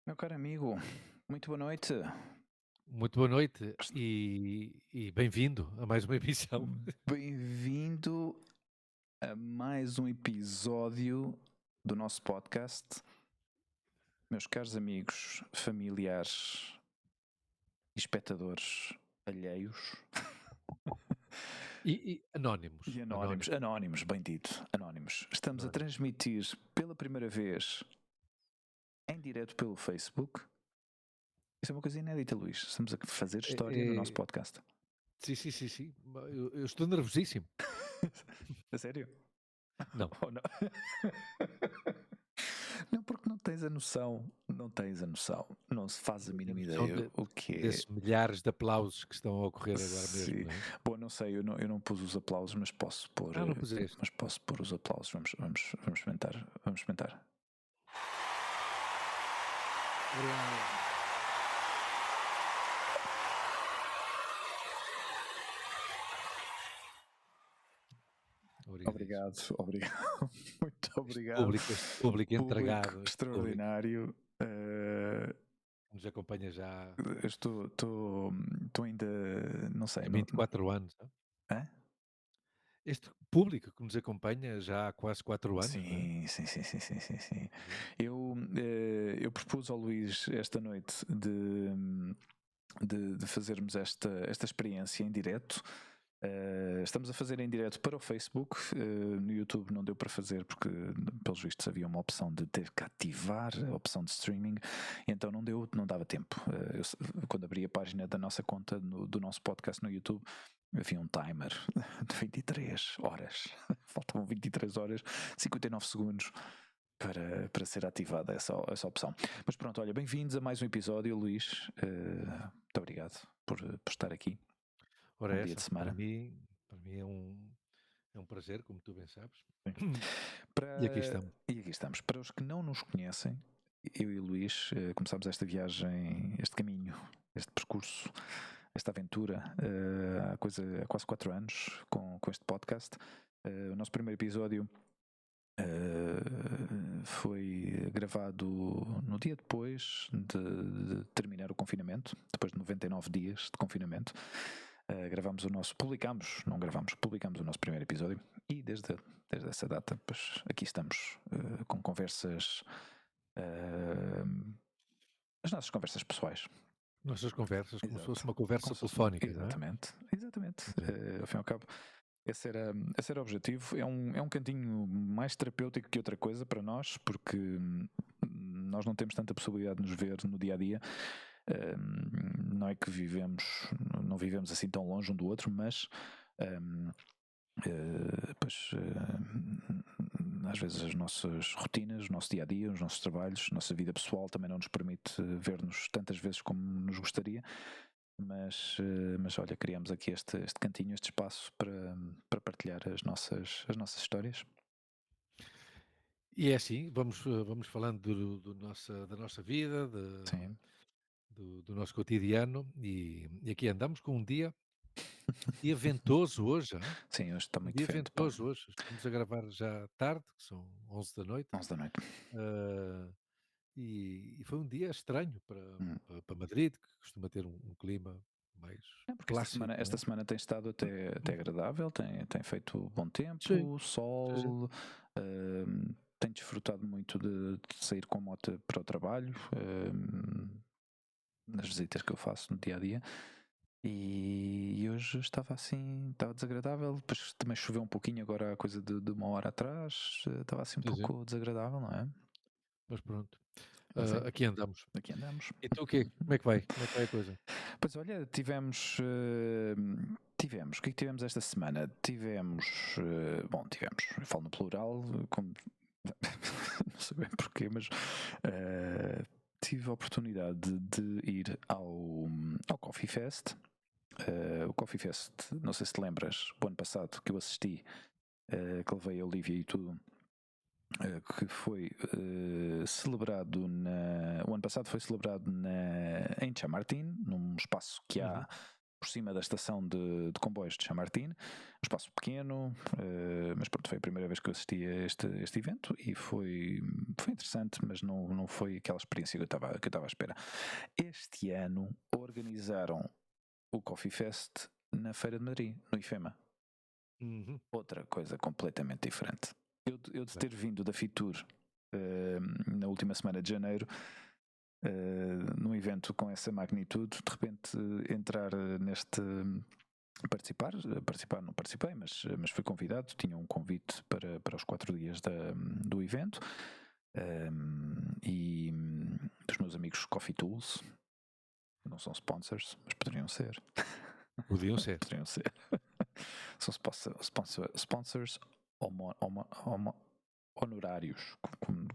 Meu caro amigo, muito boa noite. Muito boa noite e bem-vindo a mais uma emissão. Bem-vindo a mais um episódio do nosso podcast. Meus caros amigos, familiares e espectadores alheios E anónimos, e anónimos, anónimos. anónimos, bem dito, anónimos. Estamos a Anónimos. transmitir pela primeira vez em direto pelo Facebook. Isso é uma coisa inédita, Luís. Estamos a fazer É história no nosso é podcast. sim, sim, sim, sim. Eu estou nervosíssimo. A sério? Não, Ou não? Não, porque não tens a noção, não tens a noção, não se faz a não tenho mínima noção ideia o que é. desses milhares de aplausos que estão a ocorrer agora mesmo, Se... não é? Bom, não sei, eu não pus os aplausos, mas posso pôr, Não puseste. mas posso pôr os aplausos. Vamos experimentar, vamos experimentar. Obrigado. Obrigadíssimo. Obrigado, obrigado, muito obrigado. Este público Público entregado, este público extraordinário. que nos acompanha já Estou ainda, não sei, há 24 anos, não é? hã? Este público que nos acompanha já há quase 4 anos, não é? Sim, sim, sim, sim, sim, sim, sim. Sim. Eu propus ao Luís esta noite de fazermos esta experiência em direto. Estamos a fazer em direto para o Facebook. No YouTube não deu para fazer porque, pelos vistos, havia uma opção de ter que ativar a opção de streaming, então não deu, não dava tempo. Quando abri a página da nossa conta do nosso podcast no YouTube, havia um timer de 23 horas. Faltavam 23 horas, 59 segundos para ser ativada essa opção. Mas pronto, olha, bem-vindos a mais um episódio, Luís. Muito obrigado por estar aqui Ora um dia de essa, semana. para mim é um prazer, como tu bem sabes. E aqui Para... estamos. E aqui estamos. Para os que não nos conhecem, eu e o Luís começámos esta viagem, este caminho, este percurso, esta aventura há quase 4 anos com este podcast. O nosso primeiro episódio foi gravado no dia depois de terminar o confinamento, depois de 99 dias de confinamento. Publicámos o nosso primeiro episódio e desde essa data, pois aqui estamos com conversas, as nossas conversas pessoais. Nossas conversas, como se fosse Exato. uma Como conversa se fosse uma... telefónica, não é? Exatamente, exatamente. Sim, Ao fim e ao cabo, esse era o objetivo. É um cantinho mais terapêutico que outra coisa para nós, porque nós não temos tanta possibilidade de nos ver no dia a dia. Não é que não vivemos assim tão longe um do outro, mas pois, às vezes as nossas rotinas, o nosso dia a dia, os nossos trabalhos, a nossa vida pessoal também não nos permite ver-nos tantas vezes como nos gostaria. Mas olha, criamos aqui este cantinho, este espaço para partilhar as nossas histórias. E é assim, vamos falando da nossa vida, Sim. do nosso cotidiano e aqui andamos com dia ventoso hoje, hã? Sim, hoje está Um muito dia vento, pá. ventoso hoje. Estamos a gravar já tarde, que são 11 da noite, 11 da noite. hã, e foi um dia estranho Hum. para Madrid, que costuma ter um clima mais É porque esta semana, clássico, não esta é? semana tem estado até agradável, tem feito bom Sim, tempo, sim, sim. sol, tenho desfrutado muito de sair com moto para o trabalho, nas visitas que eu faço no dia a dia. E hoje estava assim, estava desagradável. Depois também choveu um pouquinho, agora a coisa de uma hora atrás, estava assim um Sim, sim. pouco desagradável, não é? Mas pronto, Mas é, aqui andamos. aqui andamos. E tu o quê? Como é que vai? Como é que vai a coisa? Pois olha, tivemos, o que é que tivemos esta semana? Tivemos, eu falo no plural, como não sei bem porquê, mas tive a oportunidade de ir ao Coffee Fest. O Coffee Fest, não sei se te lembras, o ano passado que eu assisti, que levei a Olivia e tudo, que foi celebrado o ano passado foi celebrado em Chamartin, num espaço que há Uhum. por cima da estação de comboios de Chamartín, um espaço pequeno, mas pronto, foi a primeira vez que eu assisti a este evento e foi interessante, mas não foi aquela experiência que eu estava à espera. Este ano organizaram o Coffee Fest na Feira de Madrid, no IFEMA. Uhum. Outra coisa completamente diferente. Eu de ter vindo da Fitur na última semana de janeiro, num evento com essa magnitude, de repente entrar neste. Participar não participei, mas fui convidado, tinha um convite para os 4 dias do evento, e dos meus amigos Coffee Tools, não são sponsors, mas poderiam ser. Podiam ser. Poderiam ser. São sponsors honorários,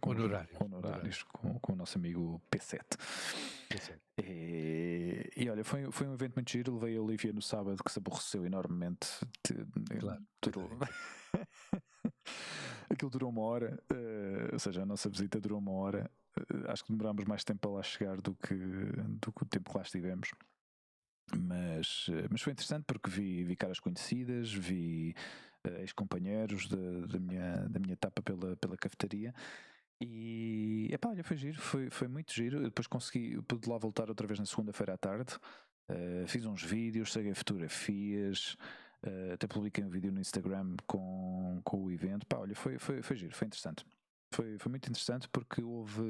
Honorários. com o nosso amigo P7. E olha, foi um evento muito giro. Levei a Olivia no sábado, que se aborreceu enormemente. Claro. Aquilo durou 1 hora, ou seja, a nossa visita durou 1 hora. Acho que demorámos mais tempo para lá chegar do que o tempo que lá estivemos. Mas foi interessante porque vi caras conhecidas, vi ex-companheiros da minha etapa pela cafetaria. E olha, foi giro, foi muito giro. Eu depois pude lá voltar outra vez na segunda-feira à tarde. Fiz uns vídeos, saguei fotografias, até publiquei um vídeo no Instagram com o evento. Olha, foi giro, foi interessante. Foi muito interessante porque houve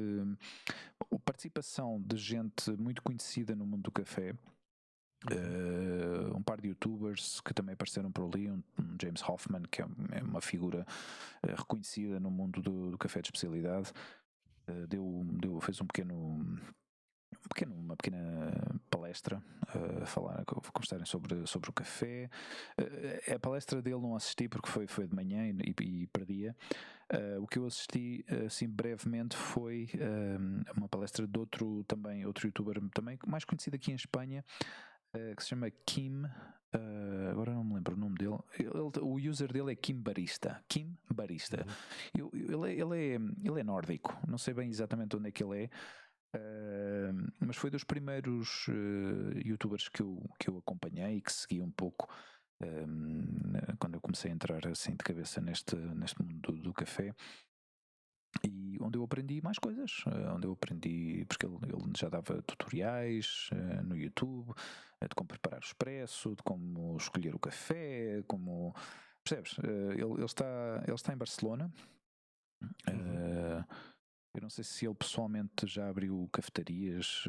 participação de gente muito conhecida no mundo do café. Um par de youtubers que também apareceram por ali, um James Hoffman, que é uma figura reconhecida no mundo do café de especialidade, fez uma pequena palestra a falar, conversarem sobre o café. A palestra dele não assisti porque foi de manhã e perdia. O que eu assisti assim brevemente foi uma palestra de outro youtuber também mais conhecido aqui em Espanha, que se chama Kim, agora não me lembro o nome dele. O user dele é Kim Barista. Ele é nórdico, não sei bem exatamente onde é que ele é, mas foi dos primeiros youtubers que eu acompanhei e que segui um pouco quando eu comecei a entrar assim de cabeça neste mundo do café. E onde eu aprendi mais coisas, porque ele já dava tutoriais no YouTube, de como preparar o expresso, de como escolher o café, percebes? Ele está em Barcelona. Eu não sei se ele pessoalmente já abriu cafetarias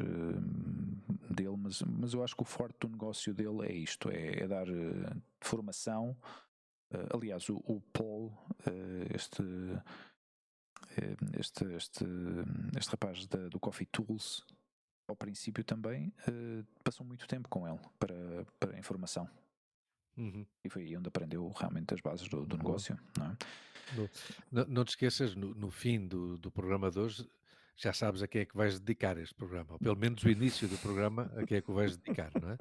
dele, mas eu acho que o forte do negócio dele é isto, é dar formação. Aliás, o Paul, este rapaz do Coffee Tools, ao princípio também passou muito tempo com ele para informação. E foi aí onde aprendeu realmente as bases do negócio, não é? Não te esqueças, no fim do programa de hoje, já sabes a quem é que vais dedicar este programa, ou pelo menos o início do programa, a quem é que o vais dedicar, não é?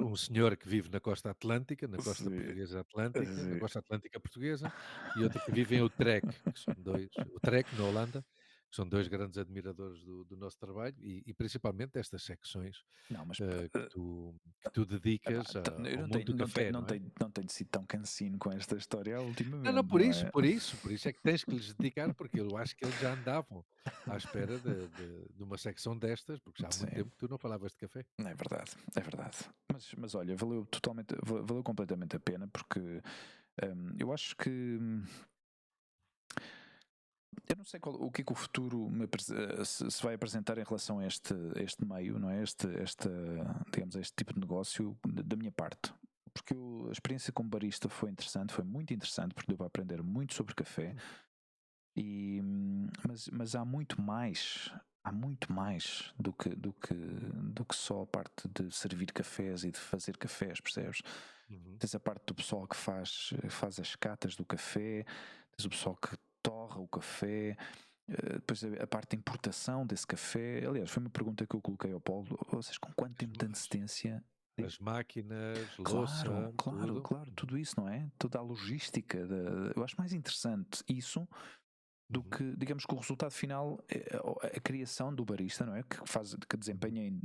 Um senhor que vive na costa atlântica, na costa portuguesa atlântica, na costa atlântica portuguesa, e outro que vive em Utrecht, que são dois, Utrecht, na Holanda, que são dois grandes admiradores do nosso trabalho e principalmente destas secções que tu dedicas ao mundo do café, não é? Não tenho sido tão cansino com esta história ultimamente. Não, por isso é que tens que lhes dedicar, porque eu acho que eles já andavam à espera de uma secção destas, porque já há muito tempo que tu não falavas de café. É verdade. Mas olha, valeu completamente a pena, porque eu acho que eu não sei o que é que o futuro se vai apresentar em relação a este meio, não é? Digamos, este tipo de negócio da minha parte. Porque a experiência como barista foi muito interessante, porque deu para aprender muito sobre café. Mas há muito mais do que só a parte de servir cafés e de fazer cafés, percebes? Tens a parte do pessoal que faz as catas do café, tens o pessoal que torra o café, depois a parte de importação desse café. Aliás, foi uma pergunta que eu coloquei ao Paulo: vocês com quanto tempo de antecedência? As máquinas, louça, claro, tudo isso, não é? Toda a logística. Eu acho mais interessante isso do Uhum, que, digamos que o resultado final, a criação do barista, não é? Que uhum, desempenha em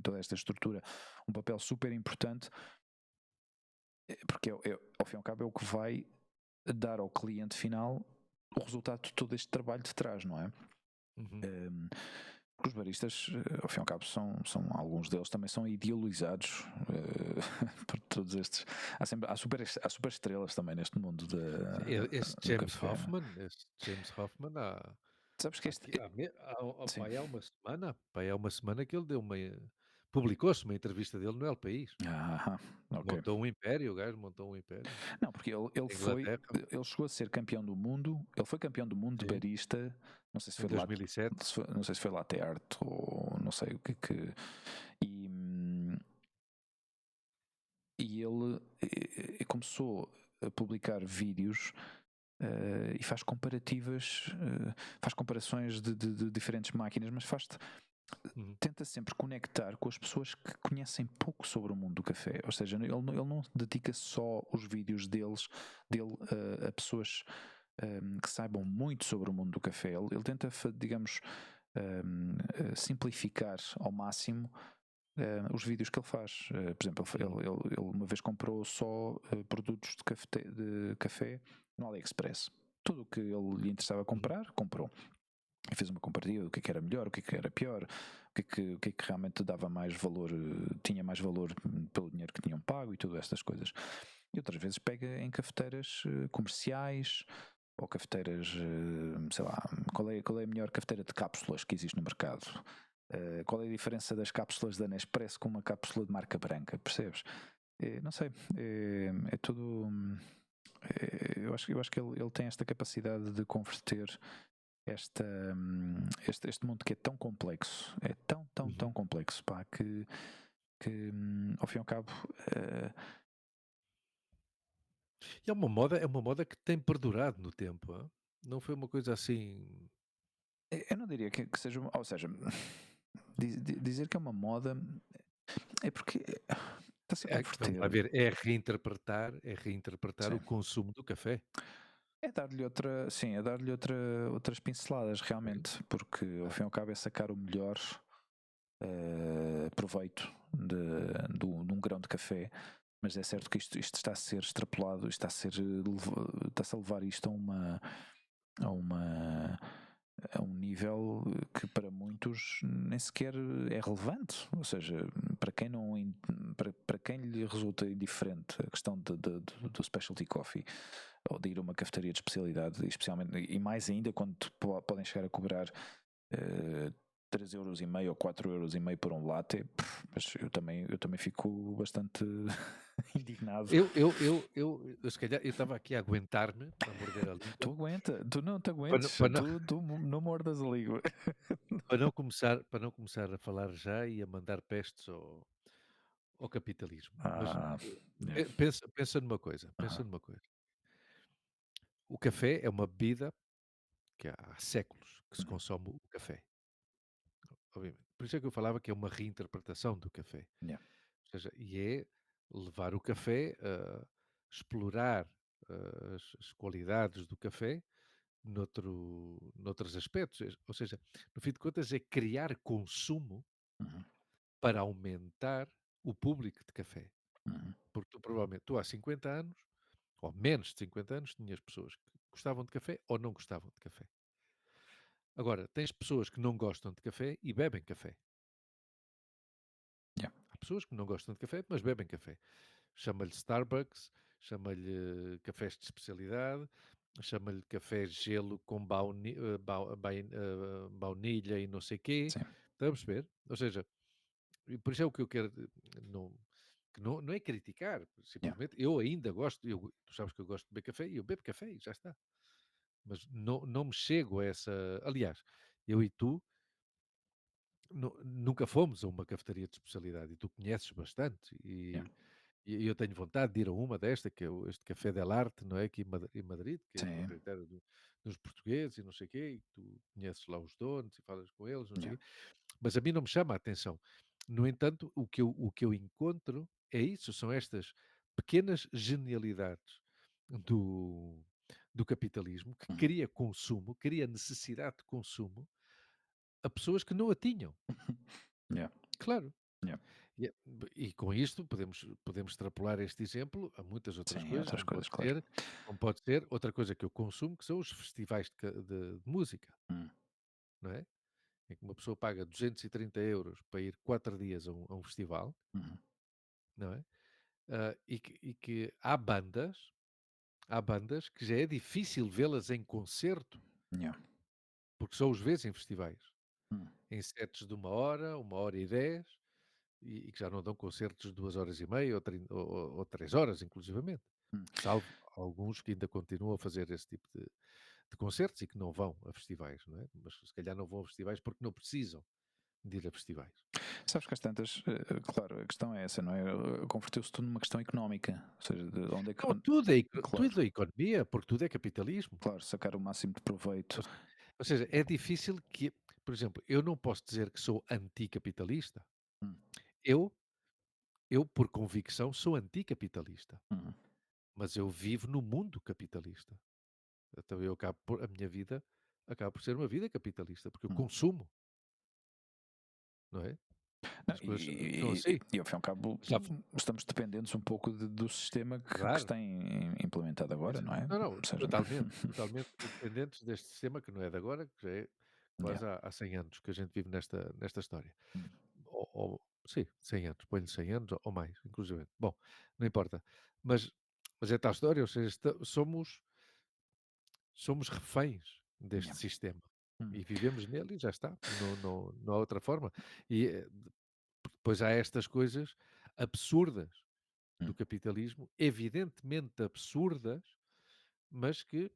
toda esta estrutura um papel super importante, porque ao fim e ao cabo é o que vai dar ao cliente final o resultado de todo este trabalho de trás, não é? uhum. Um, porque os baristas, ao fim e ao cabo, alguns deles também são idealizados por todos estes. Há super estrelas também neste mundo Sim, do café. Esse James Hoffman Sabes que este. aqui Sim. pá, aí há uma semana que ele deu uma publicou-se uma entrevista dele no El País. Ah, ok. Montou um império, o gajo montou um império Não, porque na Inglaterra, ele chegou a ser campeão do mundo, ele foi campeão do mundo de sim, barista, não sei se em foi lá, 2007. não sei se foi latte art ou não sei o que e, hum, e ele começou a publicar vídeos e faz comparativas, faz comparações de diferentes máquinas, mas Uhum, tenta sempre conectar com as pessoas que conhecem pouco sobre o mundo do café. Ou seja, ele não dedica só os vídeos dele a pessoas que saibam muito sobre o mundo do café. Ele tenta, digamos, simplificar ao máximo os vídeos que ele faz. Por exemplo, uhum, ele uma vez comprou só produtos de café no AliExpress. Tudo o que ele lhe interessava uhum, comprar, comprou. E fez uma comparativa do que era melhor, o que era pior, o que realmente dava mais valor, tinha mais valor pelo dinheiro que tinham pago e tudo estas coisas. E outras vezes pega em cafeteiras comerciais ou cafeteiras, sei lá, qual é a melhor cafeteira de cápsulas que existe no mercado? Qual é a diferença das cápsulas da Nespresso com uma cápsula de marca branca, percebes? Não sei, é tudo. Eu acho que ele tem esta capacidade de converter este mundo que é tão complexo, é tão uhum. complexo, pá, que ao fim e ao cabo, E é uma moda que tem perdurado no tempo, hã? Não foi uma coisa assim. eu não diria que seja, ou seja, dizer que é uma moda é porque está sempre a Vamos lá verter, ver, é reinterpretar o sim. consumo do café. É dar-lhe outra, sim, é dar-lhe outras pinceladas Sim, realmente, porque ao é. fim e ao cabo é sacar o melhor proveito de um grão de café, mas é certo que isto está a ser extrapolado, está-se a levar isto a uma a um nível que para muitos nem sequer é relevante, ou seja, para quem não para quem lhe resulta indiferente a questão do specialty coffee ou de ir a uma cafetaria de especialidade, especialmente e mais ainda quando podem chegar a cobrar uh, 3,5 € ou 4,5 € por um latte, mas eu também fico bastante indignado. Eu se calhar eu estava aqui a aguentar-me, a morder a língua, Tu aguenta, tu não te para não aguentes, para não tu não mordas a língua. para não começar a falar já e a mandar pestes ao capitalismo. Mas, Ah, yeah. pensa Aham, numa coisa, o café é uma bebida que há séculos que se uhum, consome o café, obviamente. Por isso é que eu falava que é uma reinterpretação do café. yeah, Ou seja, e é levar o café a explorar as qualidades do café noutros aspectos. Ou seja, no fim de contas, é criar consumo uhum, para aumentar o público de café. uhum, Porque provavelmente tu há 50 anos, ou menos de 50 anos, tinhas pessoas que gostavam de café ou não gostavam de café. Agora, tens pessoas que não gostam de café e bebem café. yeah, Há pessoas que não gostam de café, mas bebem café. Chama-lhe Starbucks, chama-lhe cafés de especialidade, chama-lhe café gelo com baunilha e não sei quê. sim, Estás a perceber? Ou seja, e por isso é o que eu quero, não, que não é criticar, yeah, simplesmente eu ainda gosto, tu sabes que eu gosto de beber café e eu bebo café e já está. Mas não me chego a essa. Aliás, eu e tu nunca fomos a uma cafetaria de especialidade e tu conheces bastante yeah, e eu tenho vontade de ir a uma desta, que é este Café del Arte, não é? Aqui em Madrid, que é sim, proprietário dos portugueses e não sei o quê, e que tu conheces lá os donos e falas com eles, não yeah, sei o quê. Mas a mim não me chama a atenção. No entanto, o que eu encontro é isso, são estas pequenas genialidades do, do capitalismo que cria consumo, cria necessidade de consumo a pessoas que não a tinham. Yeah. Claro. Yeah. E com isto podemos extrapolar este exemplo a muitas outras Sim, coisas, outras coisas, claro. como pode ser outra coisa que eu consumo, que são os festivais de música, Hum. não é? Em que uma pessoa paga 230 € para ir 4 dias a um festival, Uhum. não é? E que há bandas que já é difícil vê-las em concerto, Yeah. porque só os vês em festivais, Hum. em sets de 1 hora, 1 hora e 10, e que já não dão concertos de 2 horas e meia ou 3 horas, inclusivamente. Hum. Salvo alguns que ainda continuam a fazer esse tipo de concertos e que não vão a festivais, não é? Mas se calhar não vão a festivais porque não precisam de ir a festivais. Sabes que às tantas, claro, a questão é essa, não é? Converteu-se tudo numa questão económica. Ou seja, de onde é que. Não, tudo Claro, é economia, porque tudo é capitalismo. claro, sacar o máximo de proveito. Ou seja, é difícil que, por exemplo, eu não posso dizer que sou anticapitalista. Hum. Eu, eu por convicção, sou anticapitalista, Uhum. mas eu vivo no mundo capitalista. Então a minha vida acaba por ser uma vida capitalista, porque eu Uhum. consumo, não é? Não, As coisas são assim. e ao fim e ao cabo Já f estamos dependentes um pouco do sistema que Claro. está implementado agora, não é? Não, não, Ou seja, totalmente dependentes deste sistema que não é de agora, que já é yeah. quase há 100 anos que a gente vive nesta história. Hum. Sim, 100 anos, põe-lhe 100 anos ou mais, inclusive. Bom, não importa. Mas é tal história, ou seja, somos reféns Yeah. deste sistema Hum. e vivemos nele e já está, não há outra forma. E depois há estas coisas absurdas do Hum. capitalismo, evidentemente absurdas, mas que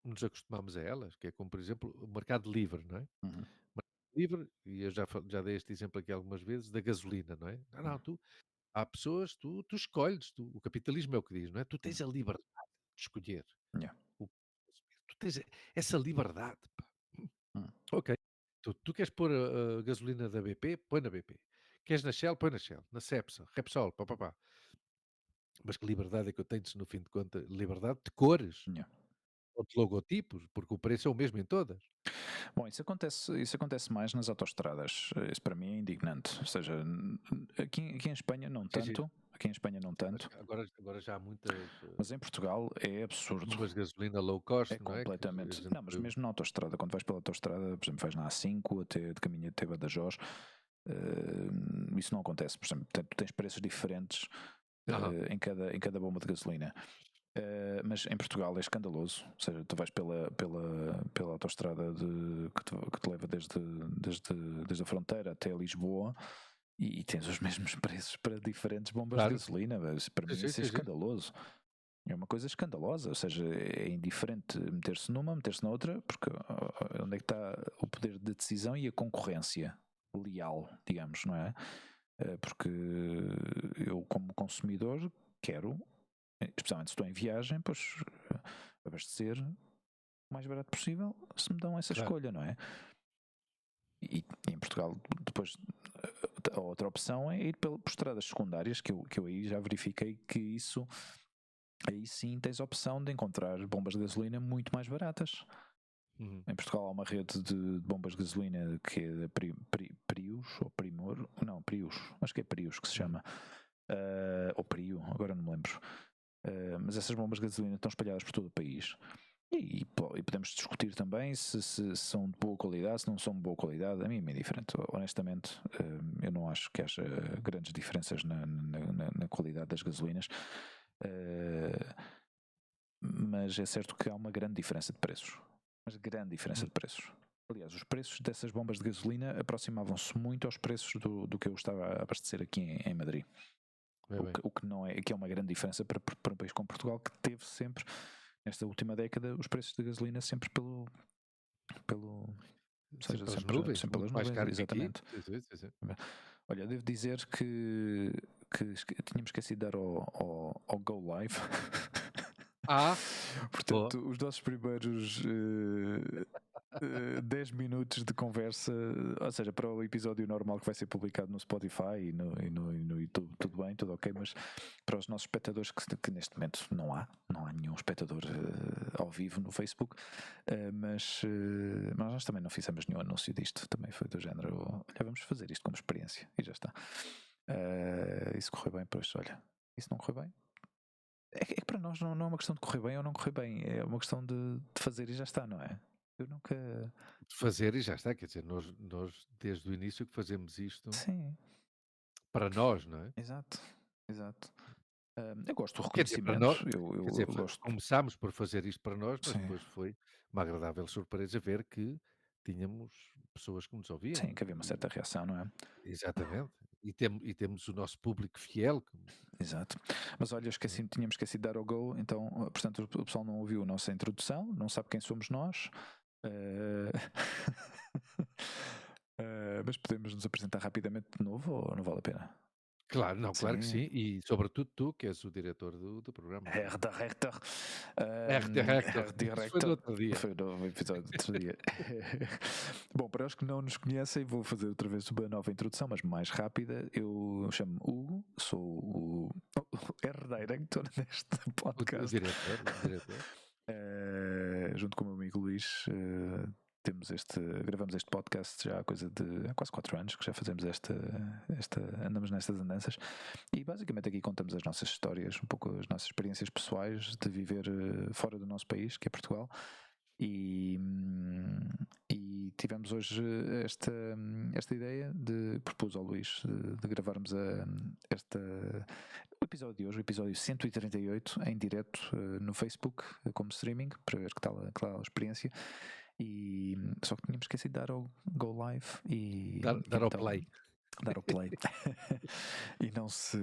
nos acostumamos a elas, que é como, por exemplo, o mercado livre, não é? Uhum. Livre, e eu já dei este exemplo aqui algumas vezes, da gasolina, não é? Não, Hum. há pessoas, tu escolhes, o capitalismo é o que diz, não é? Tu Hum. tens a liberdade de escolher. Yeah. o- Tu tens essa liberdade, pá. Hum. Ok. Tu queres pôr a gasolina da BP? Põe na BP. Queres na Shell? Põe na Shell. Na Cepsa, Repsol, pá. Mas que liberdade é que eu tenho se no fim de contas, liberdade de cores Yeah. ou de logotipos, porque o preço é o mesmo em todas. Bom, isso acontece mais nas autoestradas. Isso para mim é indignante. Ou seja, aqui em Espanha não Sim, sim. tanto. Aqui em Espanha não Mas tanto. agora já há muitas Mas em Portugal é absurdo. bombas de gasolina low É cost, não é? Que a completamente. gente Não, mas mesmo na autoestrada, quando vais pela autoestrada, por exemplo, vais na A5 até de caminho até Badajoz, isso não acontece. Por exemplo, tu tens preços diferentes Aham, em cada bomba de gasolina. Mas em Portugal é escandaloso. Ou seja, tu vais pela autoestrada que te leva desde a fronteira até Lisboa e tens os mesmos preços para diferentes bombas de claro. gasolina. Para Sim, mim sim, isso é sim, sim. escandaloso. É uma coisa escandalosa, ou seja, é indiferente meter-se numa, meter-se na outra, porque onde é que está o poder de decisão e a concorrência leal, digamos, não é? Porque eu, como consumidor, quero, especialmente se estou em viagem, pois abastecer o mais barato possível se me dão essa Claro. escolha, não é? E em Portugal, depois, a outra opção é ir por estradas secundárias, que eu aí já verifiquei que isso. Aí sim tens a opção de encontrar bombas de gasolina muito mais baratas. Uhum. Em Portugal há uma rede de bombas de gasolina que é da Prius ou Primor, não, Prius, acho que é Prius que se Uhum. chama, ou Prio, agora não me lembro. Mas essas bombas de gasolina estão espalhadas por todo o país. E podemos discutir também se são de boa qualidade, se não são de boa qualidade. A mim é meio diferente. Honestamente, eu não acho que haja grandes diferenças na qualidade das gasolinas. Mas é certo que há uma grande diferença de preços. Mas grande diferença Uhum. de preços. Aliás, os preços dessas bombas de gasolina aproximavam-se muito aos preços do que eu estava a abastecer aqui em Madrid. Bem. O que não é, que é uma grande diferença para um país como Portugal, que teve sempre, nesta última década, os preços de gasolina sempre ou seja, Sempre as nuvens, sempre muito pelas mais nuvens, caro que aqui. exatamente. Sim, sim, sim, sim. Olha, devo dizer que tínhamos esquecido de dar ao Go Live. Ah, boa. Portanto, os nossos primeiros 10 minutos de conversa, ou seja, para o episódio normal que vai ser publicado no Spotify e no YouTube, tudo bem, tudo ok, mas para os nossos espectadores, que neste momento não há nenhum espectador ao vivo no Facebook, mas nós também não fizemos nenhum anúncio disto, também foi do género, olha, vamos fazer isto como experiência e já está. Isso correu bem, pois, olha, isso não correu bem. É que para nós não é uma questão de correr bem ou não correr bem, é uma questão de fazer e já está, não é? Eu nunca. Fazer e já está, quer dizer, nós desde o início que fazemos isto Sim, para nós, não é? exato, exato. Eu gosto do Quer dizer, para nós, reconhecimento, quer eu dizer, gosto. começámos por fazer isto para nós, mas Sim, depois foi uma agradável surpresa ver que tínhamos pessoas que nos ouviam sim, que havia uma certa reação, não é? exatamente, e temos o nosso público fiel, Exato. Mas olha, não é? tínhamos esquecido de dar o go, então, portanto, o pessoal não ouviu a nossa introdução, não sabe quem somos nós. eh, mas podemos nos apresentar rapidamente de novo ou não vale a pena? Claro, não, claro que Sim, sim, e sobretudo tu, que és o diretor do programa, não é? Herder. Rector, Herr isso foi no Director. outro dia. Foi o novo episódio do outro dia. Bom, para os que não nos conhecem, vou fazer outra vez uma nova introdução, mas mais rápida. Eu chamo-me Hugo, sou o R Director deste O podcast. diretor, o diretor. Junto com o meu amigo Luís, gravamos este podcast já há coisa de há quase 4 anos que já fazemos andamos nestas andanças e basicamente aqui contamos as nossas histórias, um pouco as nossas experiências pessoais de viver fora do nosso país, que é Portugal. E, e tivemos hoje esta ideia propus ao Luís de gravarmos o episódio de hoje, o episódio 138, em direto no Facebook, como streaming, para ver que tal a experiência. Só que tínhamos esquecido de dar ao Go Live e Dar ao então play. dar o play e não se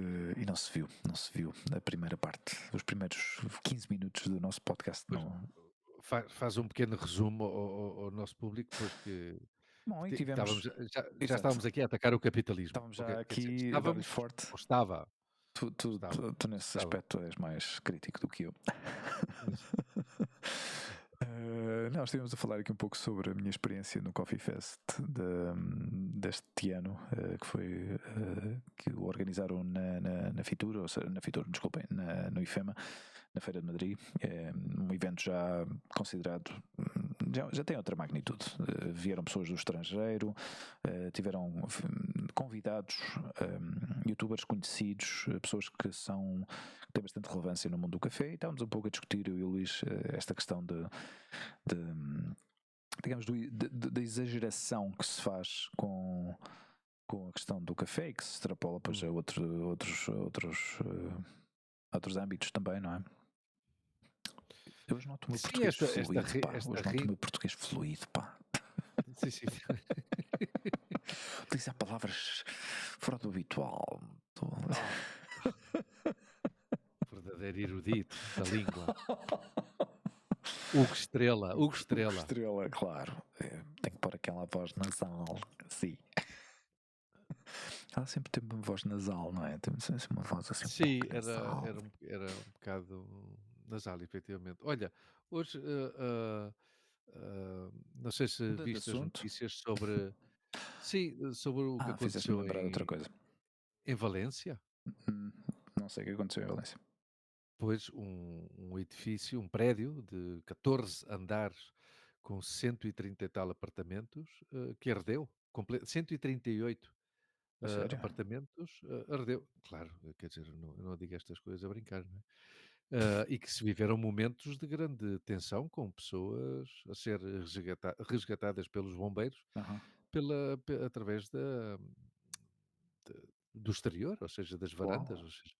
viu, não se viu a primeira parte, os primeiros 15 minutos do nosso podcast Pois, não. faz um pequeno resumo ao nosso público, pois Bom, e estávamos, tivemos, já exato, estávamos aqui a atacar o capitalismo. estávamos Ok, já quer dizer, aqui a dar-lhe estávamos, forte. ou estava, Tu, tu, estava, tu, tu nesse estava. aspecto és mais crítico do que eu. Isso. Não, estivemos a falar aqui um pouco sobre a minha experiência no Coffee Fest deste ano, que o organizaram na Fitur, ou seja, na Fitur, desculpem, no IFEMA, na Feira de Madrid. É um evento já considerado, já tem outra magnitude. Vieram pessoas do estrangeiro, tiveram convidados, youtubers conhecidos, pessoas que têm bastante relevância no mundo do café, e estávamos um pouco a discutir, eu e o Luís, esta questão de digamos, da exageração que se faz com a questão do café e que se extrapola depois a Hum. outros âmbitos também, não é? Eu hoje noto o meu Sim, português fluido, pá. esta Hoje noto o ri, meu português fluido, pá. sim, sim. Utilizar palavras fora do habitual. Verdadeiro erudito da língua. Hugo Estrela, Hugo O Estrela. Estrela, claro. Tem que pôr aquela voz nasal, sim. Ela sempre teve uma voz nasal, não é? Tem sempre uma voz assim um Sim, pouco nasal. era um bocado nasal, efetivamente. Olha, hoje, não sei se Mudando de viste as assunto. notícias sobre, sim, sobre o que Fizeste-me aconteceu lembrar de outra coisa. em Valência. Hum, não sei o que aconteceu em Valência. Pois um edifício, um prédio de 14 andares com 130 e tal apartamentos, que ardeu, 138 A sério? apartamentos, ardeu. Claro, quer dizer, eu não digo estas coisas a brincar, não é? E que se viveram momentos de grande tensão, com pessoas a ser resgatadas pelos bombeiros Aham. através do exterior, ou seja, das Uau. varandas, ou seja,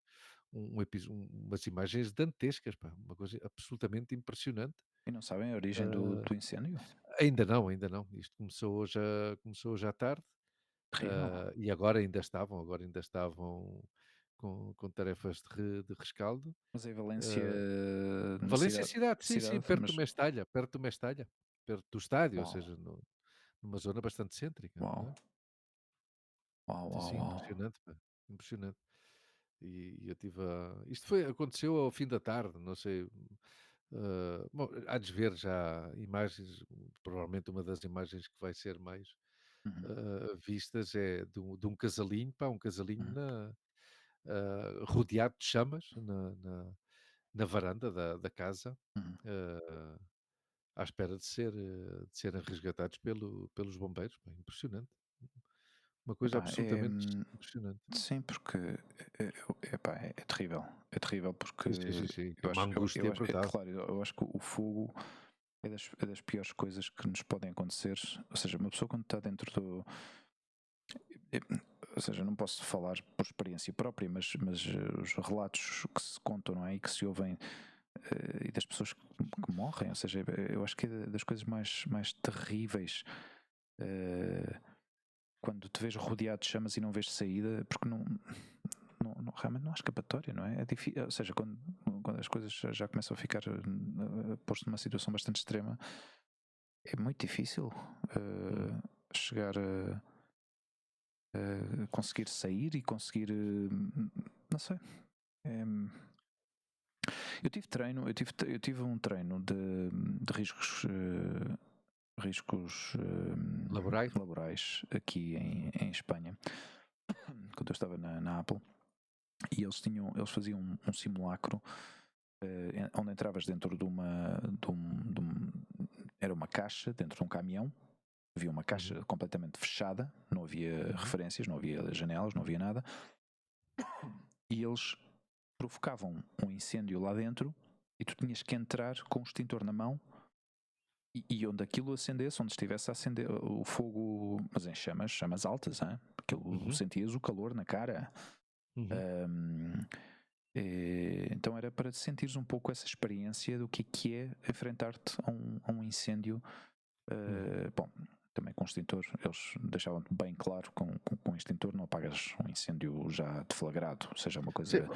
umas imagens dantescas, pá, uma coisa absolutamente impressionante. E não sabem a origem do, Ah, do incêndio? ainda não, ainda não. Isto começou hoje à tarde, Terrível. e agora ainda estavam com tarefas de rescaldo. Mas em Valência, Ah, na Valência cidade, cidade, sim, sim, cidade, perto mas do Mestalha, perto do estádio, ou uau, seja, numa zona bastante cêntrica, uau, não é? uau, Sim, uau, sim, uau. impressionante, pá, impressionante. E eu tive a isto aconteceu ao fim da tarde, não sei, Bom, há de ver já imagens, provavelmente uma das imagens que vai ser mais Uhum, vistas é de um casalinho, pá, um casalinho uhum, rodeado de chamas na varanda da casa, uhum. ah, à espera de serem resgatados pelos bombeiros. Pá, impressionante. Uma coisa Epá, é, absolutamente impressionante. sim, porque epá, é terrível. É terrível porque Sim, sim, sim, sim. É eu uma acho, angústia brutal. claro, eu acho que o fogo é das piores coisas que nos podem acontecer. Ou seja, uma pessoa quando está dentro do. Ou seja, não posso falar por experiência própria, mas os relatos que se contam, não é? E que se ouvem e das pessoas que morrem, ou seja, eu acho que é das coisas mais terríveis quando te vês rodeado de chamas e não vês saída, porque realmente não há escapatória, não é? É difícil, ou seja, quando as coisas já começam a ficar posto numa situação bastante extrema, é muito difícil Hum. chegar a conseguir sair e conseguir, não sei. É, eu tive um treino de riscos, riscos Laborais? laborais aqui em Espanha, quando eu estava na Apple, e eles faziam um simulacro onde entravas dentro era uma caixa dentro de um caminhão, havia uma Uhum, caixa completamente fechada, não havia uhum. referências, não havia janelas, não havia nada, e eles provocavam um incêndio lá dentro e tu tinhas que entrar com o extintor na mão e onde aquilo acendesse, onde estivesse a acender o fogo, mas em chamas altas, hein? Aquilo Uhum, sentias o calor na cara. uhum, Ahm, então era para sentires um pouco essa experiência do que é enfrentar-te a um incêndio. uhum. Bom, também com extintor, eles deixavam bem claro com extintor não apagas um incêndio já deflagrado, ou seja, uma Sim, coisa.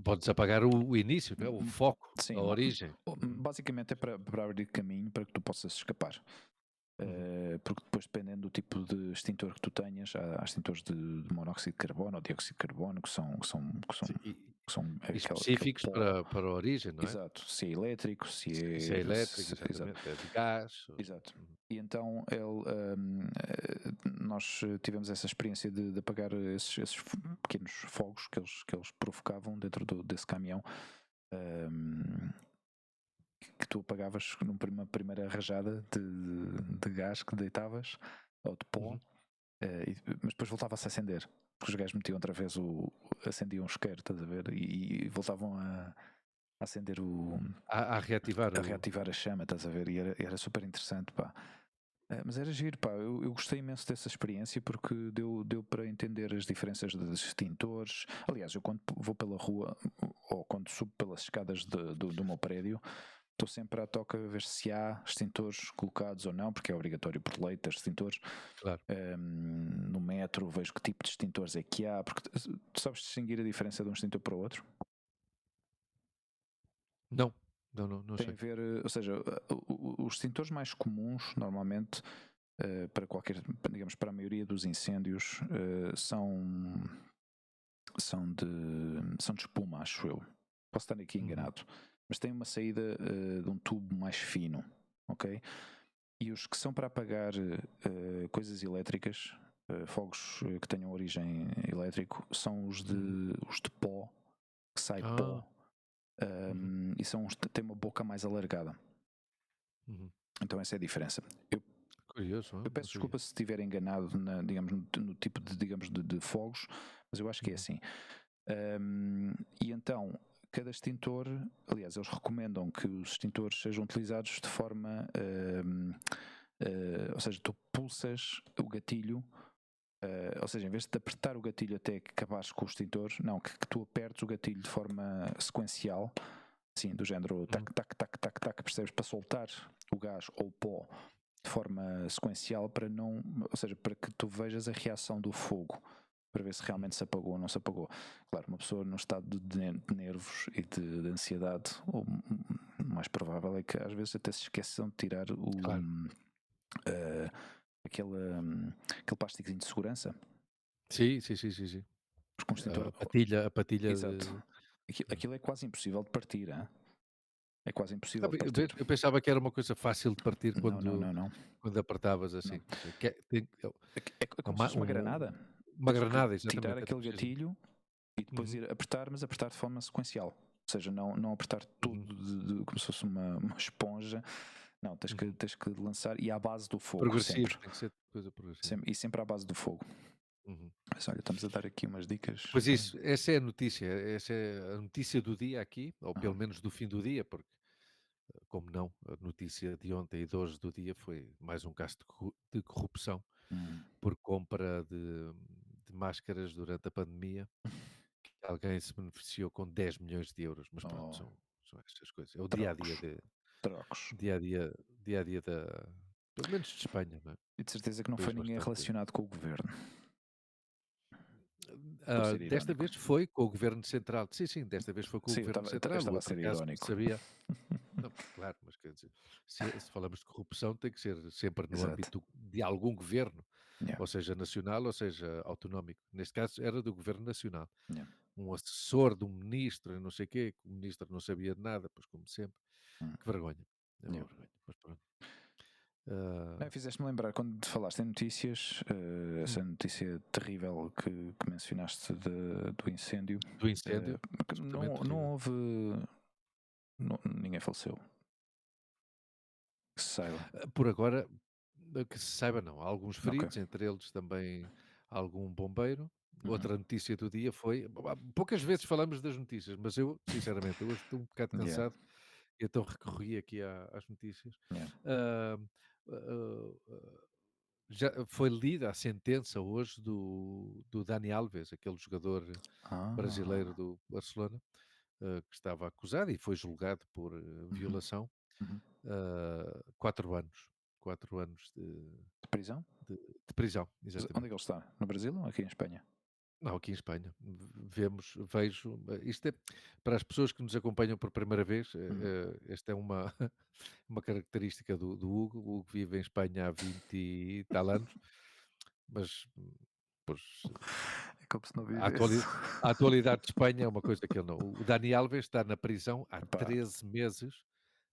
podes apagar o início, não é? O foco, a Sim, origem. Uhum, basicamente é para abrir caminho para que tu possas escapar. uhum. Porque depois, dependendo do tipo de extintor que tu tenhas, há extintores de monóxido de carbono ou dióxido de carbono Sim, que são e aquele específicos pó. para a origem, não é? Exato, se é elétrico, se Se é é. elétrico, Exato, exatamente, é de gás. exato. Uhum, E então nós tivemos essa experiência de apagar esses pequenos fogos que eles provocavam dentro desse caminhão. hum, que tu apagavas numa primeira rajada de gás que deitavas ou de pó, uhum. mas depois voltava-se a acender. Porque os gajos metiam outra vez acendiam o isqueiro, estás a ver? E voltavam a acender A reativar a o. reativar a chama, estás a ver? E era super interessante, pá. Mas era giro, pá. Eu gostei imenso dessa experiência porque deu para entender as diferenças dos extintores. Aliás, eu quando vou pela rua ou quando subo pelas escadas do meu prédio, estou sempre à toca a ver se há extintores colocados ou não, porque é obrigatório por lei ter extintores. Claro. No metro vejo que tipo de extintores é que há, porque tu sabes distinguir a diferença de um extintor para o outro? Não, não, não, não Tem a sei. ver, ou seja, os extintores mais comuns, normalmente, para qualquer, digamos, para a maioria dos incêndios, são de espuma, acho eu. Posso estar aqui Uhum, enganado, mas tem uma saída de um tubo mais fino, ok? E os que são para apagar coisas elétricas, fogos que tenham origem elétrico, são uhum. os de pó, que sai Ah, pó, uhum, e são os que têm uma boca mais alargada. uhum. Então essa é a diferença. Curioso, Eu não peço sabia. desculpa se estiver enganado digamos, no tipo de, digamos, de fogos, mas eu acho que é Uhum. assim. E então, cada extintor, aliás, eles recomendam que os extintores sejam utilizados de forma, ou seja, tu pulsas o gatilho, ou seja, em vez de apertar o gatilho até que acabares com o extintor, não, que tu apertes o gatilho de forma sequencial, assim, do género Uhum. tac, tac, tac, tac, tac, percebes? Para soltar o gás ou o pó de forma sequencial para não, ou seja, para que tu vejas a reação do fogo, para ver se Uhum. realmente se apagou ou não se apagou. Claro, uma pessoa num estado de nervos e de ansiedade, o mais provável é que às vezes até se esqueçam de tirar Claro. uh, aquele plásticozinho de segurança, Sim, sim, sim, sim, sim. porque um extintor, A patilha exato, de. aquilo é quase impossível de partir, hein? É quase impossível de Eu partir. eu pensava que era uma coisa fácil de partir Não, não, não, não. quando apertavas assim. Não. Quer dizer, que tem É é como se fosse uma um granada. uma Tens que granada, tirar exatamente, era aquele preciso mesmo. gatilho e depois Uhum, ir apertar, mas apertar de forma sequencial. Ou seja, não apertar uhum, tudo como se fosse uma esponja. Não, uhum. tens que lançar e à base do fogo, Progressivo, sempre. tem que ser coisa progressiva. E sempre à base do fogo. Uhum. Mas olha, estamos a dar aqui umas dicas. Pois isso, essa é a notícia, essa é a notícia do dia aqui, ou pelo Aham. menos do fim do dia, porque, como não, a notícia de ontem e de hoje do dia foi mais um caso de corrupção Hum. por compra de máscaras durante a pandemia, que alguém se beneficiou com 10 milhões de euros, mas pronto, Oh, são estas coisas. É o dia a dia trocos, trocos. dia a dia da, pelo menos de Espanha, não é? E de certeza que Um não foi país ninguém bastante. relacionado com o governo. Estou a ser Desta irónico. vez foi com o governo central. Sim, sim, desta vez foi com o Sim, governo eu central. O estava a outro ser caso que se irónico. sabia. Não, claro, mas quer dizer, se falamos de corrupção, tem que ser sempre no Exato. âmbito de algum governo, Yeah, ou seja, nacional, ou seja, autonómico. Neste caso era do governo nacional. yeah. Um assessor de um ministro, e não sei o quê, que o ministro não sabia de nada, pois como sempre. Hum, Que vergonha. É yeah. uma vergonha. Mas pronto. Ah, Não, fizeste-me lembrar, quando te falaste em notícias, hum, essa notícia terrível que mencionaste do incêndio, do incêndio, que absolutamente não terrível. houve. Ninguém faleceu, que se saiba. Por agora, que se saiba, não. Há alguns Ok. feridos, entre eles também algum bombeiro. Uhum. Outra notícia do dia foi. Poucas vezes falamos das notícias, mas eu, sinceramente, hoje estou um bocado Yeah, cansado e então recorri aqui às notícias. yeah. Ah, ah, ah, já foi lida a sentença hoje do Dani Alves, aquele jogador brasileiro Ah. do Barcelona, que estava acusado e foi julgado por Uhum. violação. Uhum. 4 anos. 4 anos De prisão? de prisão, Mas onde é que exatamente. ele está? No Brasil ou aqui em Espanha? Não, aqui em Espanha. Vejo. Isto é para as pessoas que nos acompanham por primeira vez. Hum. Esta é uma, uma característica do Hugo. O Hugo vive em Espanha há 20 e tal anos, mas pois, É como se não a, vivesse. a atualidade de Espanha é uma coisa que ele não. O Dani Alves está na prisão há Epá, 13 meses.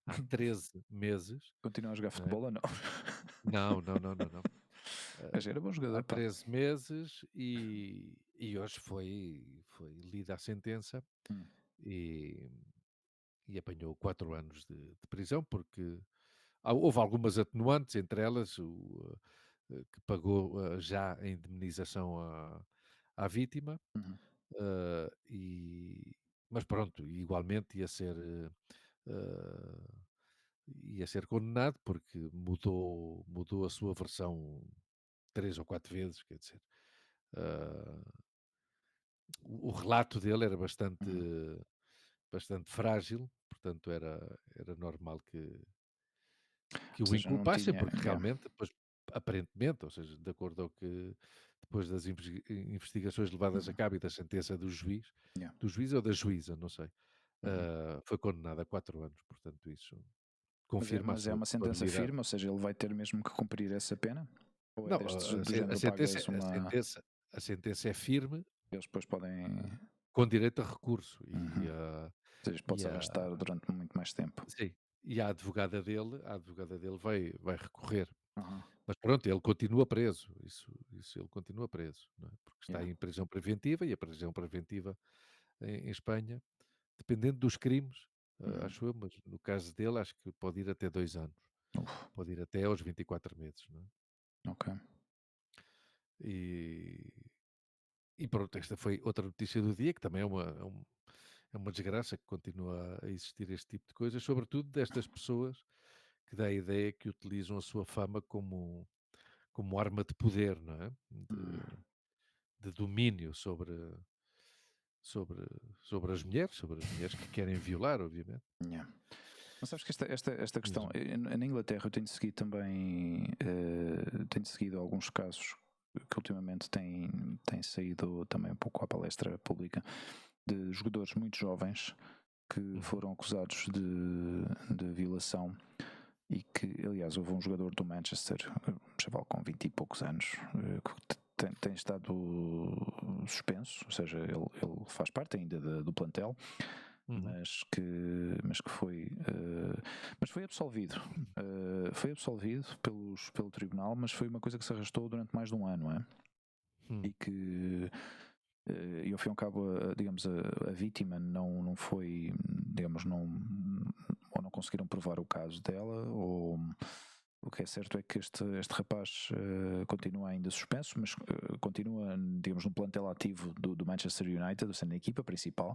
Há 13 meses, continua a jogar não é? futebol ou não? Não, não, não, não, não. Mas era bom Há jogador, pá. 13 meses e hoje foi lida a sentença Hum. e, e apanhou 4 anos de prisão, porque houve algumas atenuantes, entre elas que pagou já a indemnização à vítima, Uhum. mas pronto, igualmente eh, ia ser condenado porque mudou a sua versão 3 ou 4 vezes, quer dizer. Ah, o relato dele era Uhum. bastante frágil, portanto era normal que Ou o seja, não inculpassem, tinha. porque Yeah. realmente, depois, aparentemente, ou seja, de acordo ao que depois das investigações levadas a Uhum. cabo e da sentença Yeah. do juiz ou da juíza, não sei, Uhum. foi condenado a 4 anos, portanto isso confirma a Mas é sua uma sentença culpabilidade. firme, ou seja, ele vai ter mesmo que cumprir essa pena? Ou é Não, destes a do sen a género sentença pagas uma. a sentença é firme, Eles depois podem. com direito a recurso Uhum. Ou seja, pode-se e arrastar a durante muito mais tempo. sim, e a advogada dele vai recorrer. Uhum. Mas pronto, ele continua preso, isso ele continua preso, não é, porque está Yeah. em prisão preventiva e a prisão preventiva em Espanha, dependendo dos crimes, Uhum. acho eu, mas no caso dele acho que pode ir até 2 anos, Uf, pode ir até aos 24 meses, não é. ok. E e pronto, esta foi outra notícia do dia, que também é uma desgraça que continua a existir este tipo de coisas, sobretudo destas pessoas que dá a ideia que utilizam a sua fama como arma de poder, não é? Hum. De domínio sobre, sobre as mulheres que querem violar, obviamente. Yeah. Mas sabes que esta questão, Diz-me. na Inglaterra eu tenho seguido também, tenho seguido alguns casos que ultimamente têm saído também um pouco à palestra pública de jogadores muito jovens que Uhum, foram acusados de violação e que, aliás, houve um jogador do Manchester, um chaval com 20 e poucos anos, que tem estado suspenso, ou seja, ele faz parte ainda do plantel, uhum, mas que foi Mas foi absolvido pelo tribunal, mas foi uma coisa que se arrastou durante mais de um ano, é? Hum. E que, e ao fim e ao cabo, digamos, a vítima não foi, digamos, ou não conseguiram provar o caso dela, ou o que é certo é que este rapaz continua ainda suspenso, mas continua, digamos, no plantel ativo do Manchester United, sendo a equipa principal,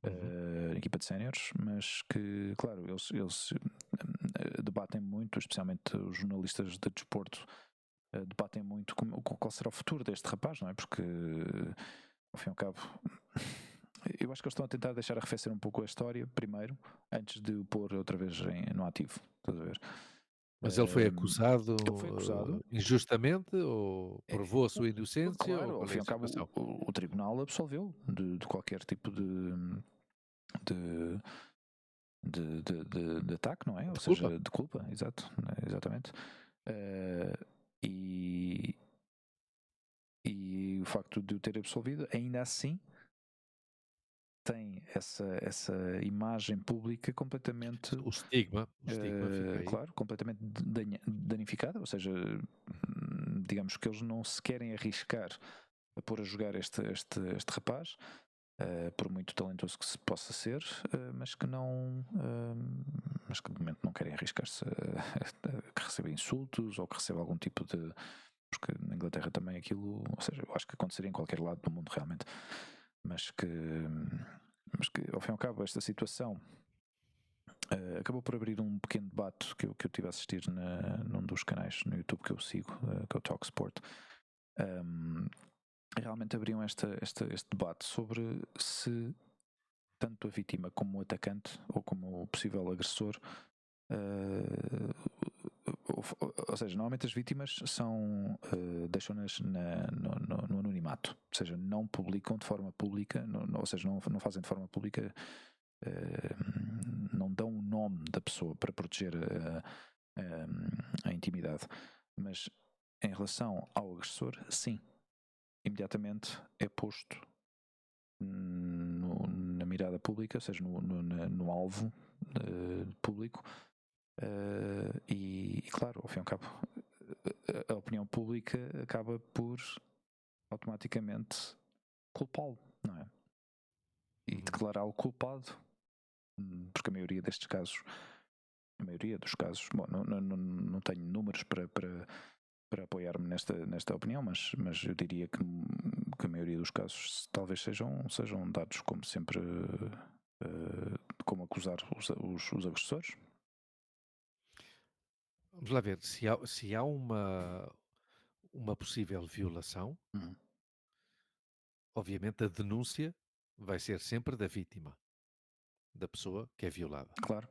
a equipa de séniores, mas que, claro, eles debatem muito, especialmente os jornalistas de desporto, debatem muito qual será o futuro deste rapaz, não é? Porque, ao fim e ao cabo, eu acho que eles estão a tentar deixar arrefecer um pouco a história primeiro, antes de o pôr outra vez no ativo. Estás a ver? Mas ele foi Ele foi acusado. injustamente ou É, provou a sua inocência ou claro, ao qual fim é e a ao cabo, situação? o tribunal absolveu de qualquer tipo de, de ataque, não é? Ou Desculpa. seja, de culpa, exato, exatamente. Eh, e, e o facto de o ter absolvido, ainda assim, tem essa imagem pública completamente, O estigma fica aí. claro, completamente danificada, ou seja, digamos que eles não se querem arriscar a pôr a jogar este rapaz, por muito talentoso que se possa ser, mas que não, mas que de momento não querem arriscar-se a que receba insultos ou que receba algum tipo de, porque na Inglaterra também aquilo, ou seja, eu acho que aconteceria em qualquer lado do mundo realmente, mas que, mas que ao fim e ao cabo esta situação acabou por abrir um pequeno debate que eu tive a assistir num dos canais no YouTube que eu sigo, que é o Talksport. Realmente abriam este debate sobre se tanto a vítima como o atacante ou como o possível agressor, ou seja, normalmente as vítimas são deixam-nas no anonimato, ou seja, não publicam de forma pública, ou seja, não fazem de forma pública, não dão o nome da pessoa para proteger a intimidade, mas em relação ao agressor, sim, imediatamente é posto na mirada pública, ou seja, no alvo público, e claro, ao fim e ao cabo, a opinião pública acaba por automaticamente culpá-lo, não é? E declará-lo culpado, porque a maioria destes casos, a maioria dos casos, bom, não tenho números para apoiar-me nesta opinião, mas eu diria que a maioria dos casos talvez sejam dados como sempre, como acusar os agressores. Vamos lá ver, se há uma possível violação, Uhum. obviamente a denúncia vai ser sempre da vítima, da pessoa que é violada. Claro.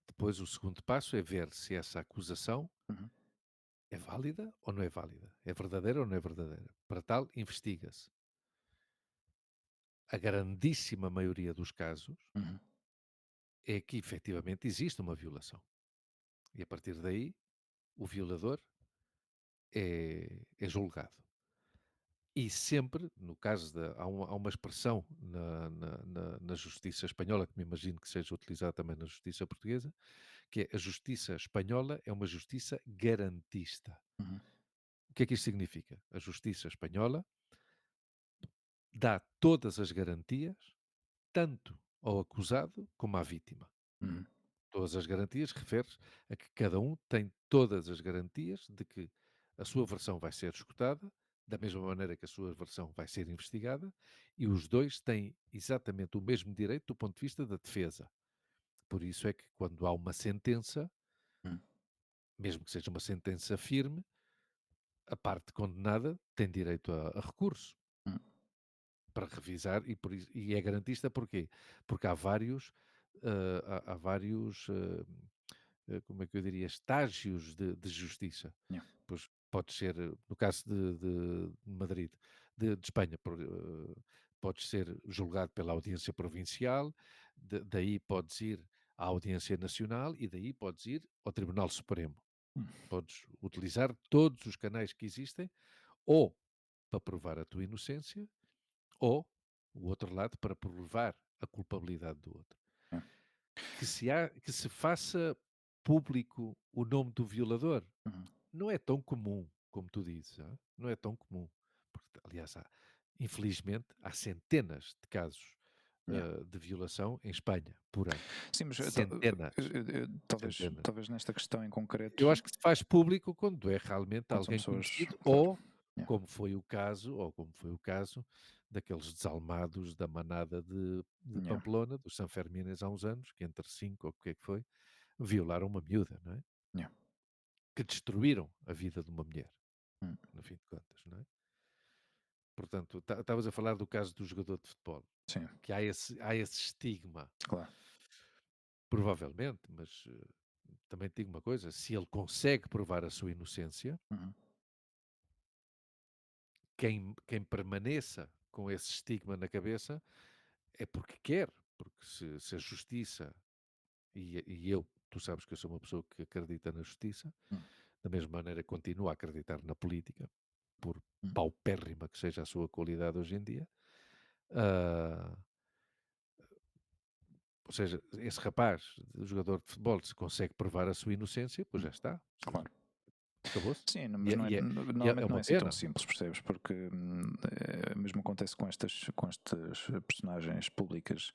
Depois o segundo passo é ver se essa acusação Uhum. é válida ou não é válida, é verdadeira ou não é verdadeira. Para tal, investiga-se. A grandíssima maioria dos casos Uhum. é que efetivamente existe uma violação. E a partir daí, o violador é julgado. E sempre, no caso de. Há uma expressão na justiça espanhola, que me imagino que seja utilizada também na justiça portuguesa, que é a justiça espanhola é uma justiça garantista. Uhum. O que é que isto significa? A justiça espanhola dá todas as garantias, tanto ao acusado como à vítima. Uhum. Todas as garantias refere a que cada um tem todas as garantias de que a sua versão vai ser escutada, da mesma maneira que a sua versão vai ser investigada, e os dois têm exatamente o mesmo direito do ponto de vista da defesa. Por isso é que quando há uma sentença, Uhum. mesmo que seja uma sentença firme, a parte condenada tem direito a recurso Uhum. para revisar e é garantista porquê? Porque há vários, há vários como é que eu diria, estágios de justiça. Yeah. Pois pode ser, no caso de Madrid, de Espanha, podes ser julgado pela audiência provincial, daí podes ir à audiência nacional e daí podes ir ao Tribunal Supremo. Podes utilizar todos os canais que existem, ou para provar a tua inocência, ou o outro lado para provar a culpabilidade do outro. Yeah. Que se faça público o nome do violador. Uhum. Não é tão comum como tu dizes, não é tão comum. Porque, aliás, infelizmente, há centenas de casos Yeah. de violação em Espanha por ano. Sim, mas Centenas, talvez, centenas. talvez nesta questão em Eu concreto, acho que se faz público quando é realmente quando são alguém pessoas. conhecido Claro. ou Yeah. como foi o caso daqueles desalmados da manada de Yeah. Pamplona, dos Sanfermines há uns anos, que entre 5 ou o que é que foi, violaram uma miúda, não é? Yeah. Que destruíram a vida de uma mulher, Hum. no fim de contas, não é? Portanto, estavas a falar do caso do jogador de futebol, Sim, que há esse estigma, claro. provavelmente, mas também te digo uma coisa, se ele consegue provar a sua inocência, Uhum. quem permaneça com esse estigma na cabeça é porque quer, porque se a justiça, tu sabes que eu sou uma pessoa que acredita na justiça, Hum. da mesma maneira continuo a acreditar na política, por Hum. paupérrima que seja a sua qualidade hoje em dia. ah, ou seja, esse rapaz, o jogador de futebol, se consegue provar a sua inocência, pois Hum. já está. Ou seja, Claro. acabou-se. Sim, E mas é, não é, e é- e é normalmente não uma é assim tão pena. simples, percebes? Porque mesmo acontece com estas personagens públicas,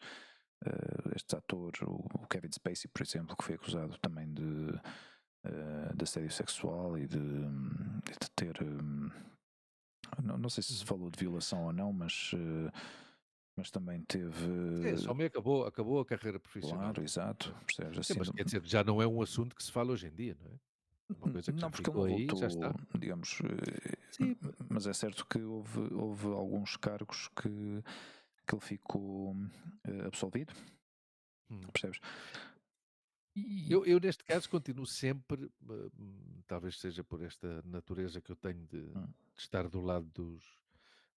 estes atores, o Kevin Spacey, por exemplo, que foi acusado também de assédio sexual e de ter. Não sei se Uhum. falou de violação ou não, mas também Sim, teve. esse homem acabou a carreira profissional Claro, dele. exato, percebes? Sim, Assim, mas quer dizer, já não é um assunto que se fala hoje em dia, não é? É uma coisa que não, já porque ele ficou não aí e já voltou, está. digamos, Sim, mas é certo que houve alguns cargos que ele ficou absolvido, hum. percebes? E, Eu neste caso continuo sempre, talvez seja por esta natureza que eu tenho de hum, estar do lado dos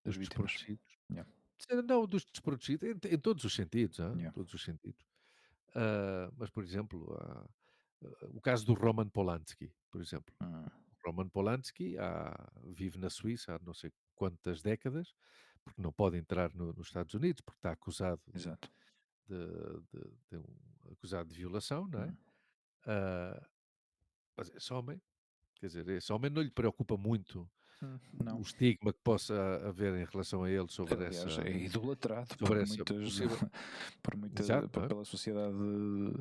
das dos vítimas. desprotegidos. Yeah, Não, dos desprotegidos, em todos os sentidos, yeah, todos os sentidos. Mas, por exemplo, o caso do Roman Polanski, por exemplo. hum, O Roman Polanski vive na Suíça há não sei quantas décadas, porque não pode entrar nos Estados Unidos, porque está acusado exato. acusado de violação, não é? Hum, Ah, mas esse homem, quer dizer, esse homem não lhe preocupa muito o não. estigma que possa haver em relação a ele sobre Aliás, essa é idolatrado por sobre essa muitas, possível por muita, exato, não é? pela sociedade.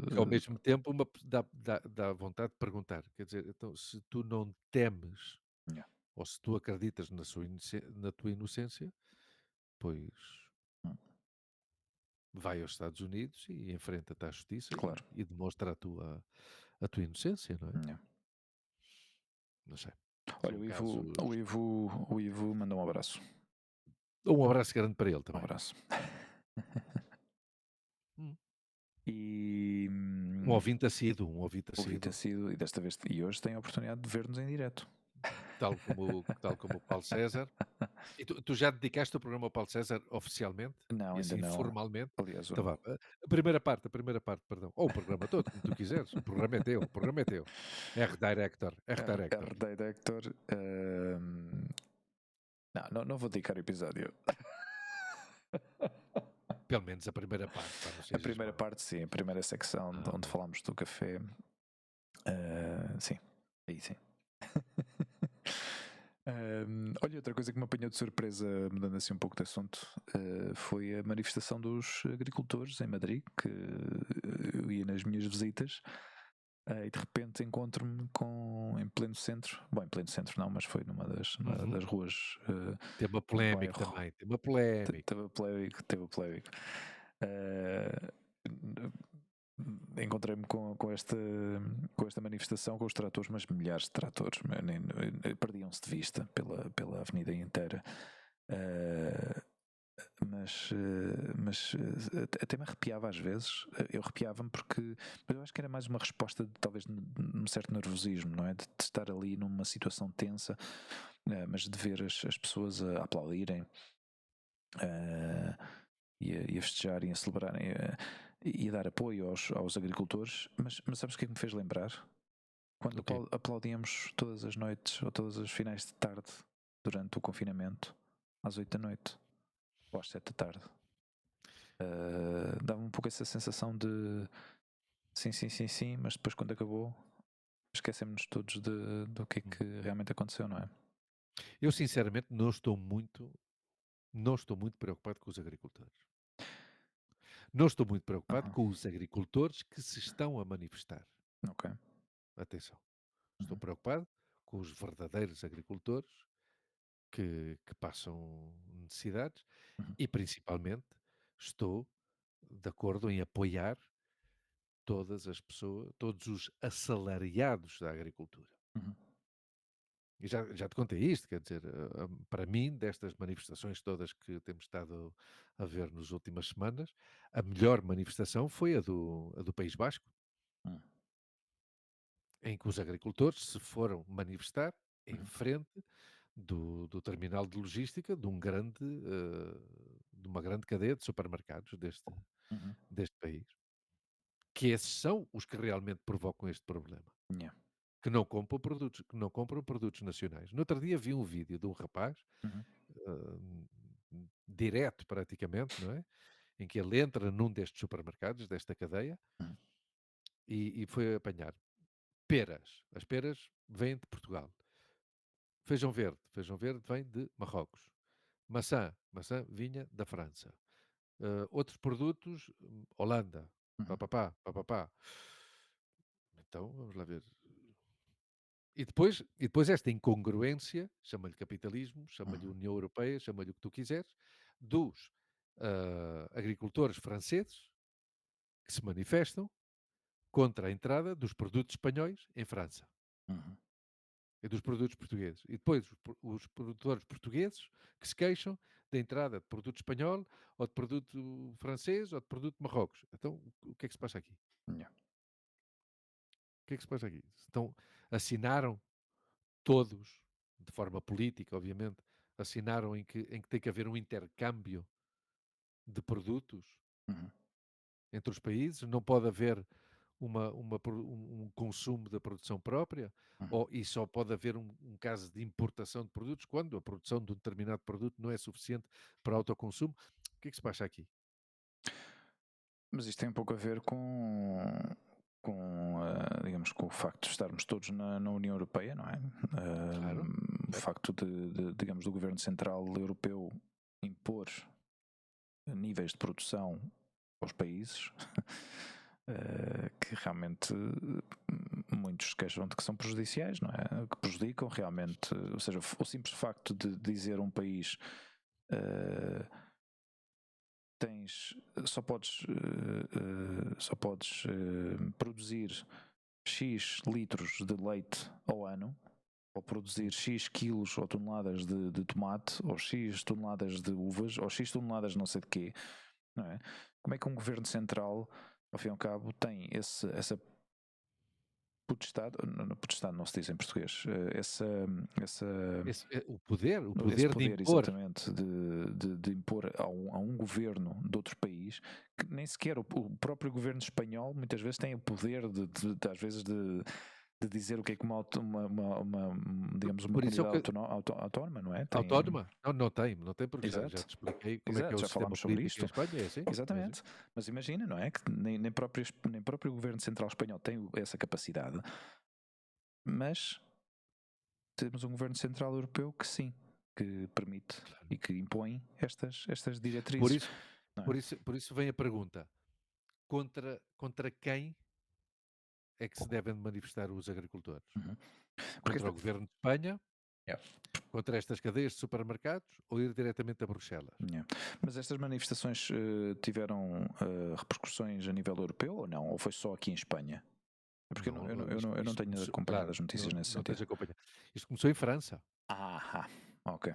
Que ao mesmo tempo dá vontade de perguntar, quer dizer, então se tu não temes, Yeah, ou se tu acreditas na tua inocência, pois hum, vai aos Estados Unidos e enfrenta-te à justiça e claro. e demonstra a tua inocência, não é? Yeah. Não sei, Olha, são casos. O Ivo mandou um abraço. Um abraço grande para ele Um também. abraço. Hum. E Um ouvinte assíduo, um ouvinte ouvi ter assíduo, sido, e desta vez, e hoje tem a oportunidade de ver-nos em direto. tal como o Paulo César. E tu já dedicaste o programa ao Paulo César oficialmente? Não, E ainda assim não. formalmente? Aliás, Então vá, a primeira parte, perdão. Ou o programa todo, como tu quiseres. O programa é teu, o programa é teu. R-Director, R-Director. R-Director. Não vou dedicar o episódio. Pelo menos a primeira parte, pá, não A sejas primeira mau. parte, sim, a primeira secção onde Ah, falámos do café. Sim, aí sim. Olha, outra coisa que me apanhou de surpresa, mudando assim um pouco de assunto, foi a manifestação dos agricultores em Madrid, que eu ia nas minhas visitas e de repente encontro-me em pleno centro, bom, em pleno centro não, mas foi numa uhum. das ruas Tema do polémico bairro. também, tema polémico. Teve polémico, teve polémico. Eh, Encontrei-me com esta manifestação, com os tratores, mas milhares de tratores, perdiam-se de vista pela avenida inteira. Eh, mas até me arrepiava às vezes. Eu arrepiava-me porque mas eu acho que era mais uma resposta de talvez num certo nervosismo, não é? De estar ali numa situação tensa, mas de ver as pessoas a aplaudirem eh, e a festejarem, a celebrarem e a dar apoio aos agricultores. Mas sabes o que é que me fez lembrar? Quando Ok. aplaudíamos todas as noites ou todas as finais de tarde durante o confinamento, às 8 da noite ou às 7 da tarde. Dava um pouco essa sensação de sim, mas depois quando acabou esquecemos-nos todos do que é que realmente aconteceu, não é? Eu sinceramente não estou muito preocupado com os agricultores. Não estou muito preocupado Aham, com os agricultores que se estão a manifestar. ok. Atenção, estou Uhum, preocupado com os verdadeiros agricultores que passam necessidades uhum, e, principalmente, estou de acordo em apoiar todas as pessoas, todos os assalariados da agricultura. uhum, E já te contei isto, quer dizer, para mim, destas manifestações todas que temos estado a ver nas últimas semanas, a melhor manifestação foi a do País Basco, uhum, em que os agricultores se foram manifestar em uhum, frente do terminal de logística de uma grande cadeia de supermercados uhum. deste país, que esses são os que realmente provocam este problema. Yeah. Que não compram produtos nacionais. No outro dia vi um vídeo de um rapaz, Uhum, direto praticamente, não é? Em que ele entra num destes supermercados, desta cadeia, uhum, e foi apanhar peras. As peras vêm de Portugal. Feijão verde vem de Marrocos. Maçã vinha da França. Outros produtos, Holanda. uhum, Papapá, papapá. Então, vamos lá ver. E depois esta incongruência, chama-lhe capitalismo, chama-lhe uhum, União Europeia, chama-lhe o que tu quiseres, dos agricultores franceses que se manifestam contra a entrada dos produtos espanhóis em França uhum. e dos produtos portugueses. E depois os produtores portugueses que se queixam da entrada de produto espanhol, ou de produto francês, ou de produto de Marrocos. Então, o que é que se passa aqui? Yeah. O que é que se passa aqui? Então, assinaram todos, de forma política, obviamente, assinaram em que tem que haver um intercâmbio de produtos Uhum, entre os países, não pode haver um consumo da produção própria, uhum. e só pode haver um caso de importação de produtos quando a produção de um determinado produto não é suficiente para autoconsumo. O que é que se passa aqui? Mas isto tem um pouco a ver digamos, com o facto de estarmos todos na União Europeia, não é? Claro, O claro. facto digamos, do Governo Central Europeu impor níveis de produção aos países que realmente muitos se queixam de que são prejudiciais, não é? Que prejudicam realmente, ou seja, o simples facto de dizer um país uh, só podes produzir X litros de leite ao ano, ou produzir Hum. X quilos ou toneladas de tomate, ou X toneladas de uvas, ou X toneladas não sei de quê, não é? Como é que um governo central, ao fim e ao cabo, tem essa potestade não se diz em português, O esse poder de poder impor. exatamente de impor a um governo de outro país, que nem sequer o próprio governo espanhol muitas vezes tem o poder às vezes de dizer o que é que digamos, uma Por isso é o comunidade que autónoma, não é? autónoma? Não, não tem, porque já Exato, te expliquei como é que é exato, o já sistema falámos sobre político em isto, Espanha, é assim, é assim. exatamente. Mas imagina, não é? Que nem próprio governo central espanhol tem essa capacidade, mas temos um governo central europeu que sim, que permite Claro. e que impõe estas Por diretrizes, isso não é? por isso vem a pergunta: contra quem é que se devem manifestar os agricultores? Uhum. Porque Contra o governo de Espanha? yeah, Contra estas cadeias de supermercados? Ou ir diretamente a Bruxelas? yeah. Mas estas manifestações tiveram repercussões a nível europeu ou não? Ou foi só aqui em Espanha? É porque Não, eu não isto tenho começou, acompanhado claro, as notícias não, nesse não tens sentido. acompanhado. Isto começou em França, Ah, ok.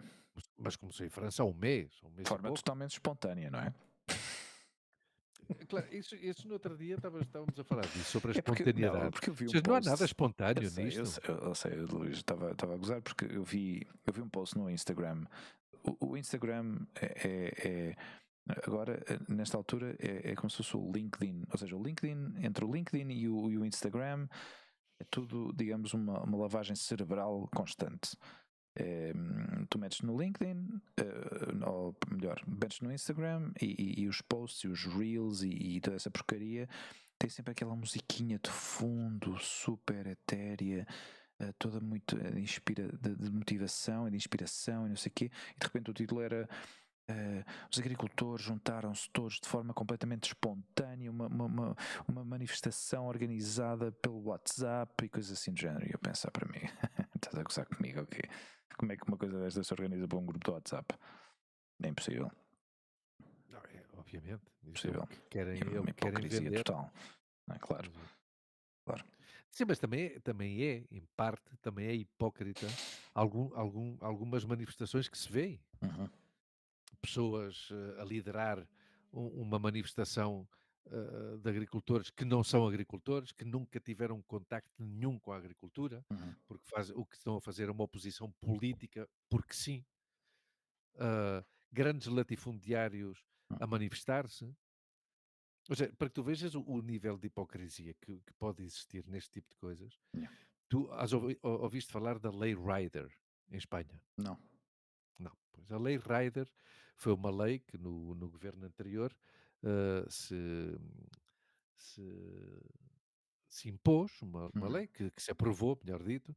mas começou em França há um mês De e forma pouco. totalmente espontânea, não é? Claro, isso no outro dia estávamos a falar disso, sobre a É porque, não, espontaneidade. porque eu vi Ou um seja, não há nada post. espontâneo nisto. Eu sei, Luís, estava a gozar porque eu vi um post no Instagram. O Instagram agora, nesta altura, é como se fosse o LinkedIn. Ou seja, o LinkedIn, entre o LinkedIn e o Instagram, é tudo, digamos, uma lavagem cerebral constante. Tu metes no LinkedIn, ou melhor, metes no Instagram e os posts e os reels e toda essa porcaria tem sempre aquela musiquinha de fundo, super etérea, toda muito de motivação e de inspiração e não sei o quê, e de repente o título era os agricultores juntaram-se todos de forma completamente espontânea, uma manifestação organizada pelo WhatsApp e coisas assim do género. E eu pensar para mim, estás a gozar comigo, ok? Como é que uma coisa desta se organiza para um grupo de WhatsApp? É impossível. Não, obviamente. Isso Impossível. é o que querem vender. Total. Não é? Claro. Claro. Sim, mas também é, em parte, também é hipócrita algumas manifestações que se vêem. Uhum. Pessoas a liderar uma manifestação de agricultores que não são agricultores, que nunca tiveram contacto nenhum com a agricultura, Uhum. porque o que estão a fazer é uma oposição política, porque sim. Grandes latifundiários a Uhum. manifestar-se. Ou seja, para que tu vejas o nível de hipocrisia que pode existir neste tipo de coisas, Yeah. tu ouviste falar da Lei Rider em Espanha? Não. Não. Pois a Lei Rider foi uma lei que no governo anterior eh, se, se, se impôs, uma Uhum. lei que se aprovou, melhor dito,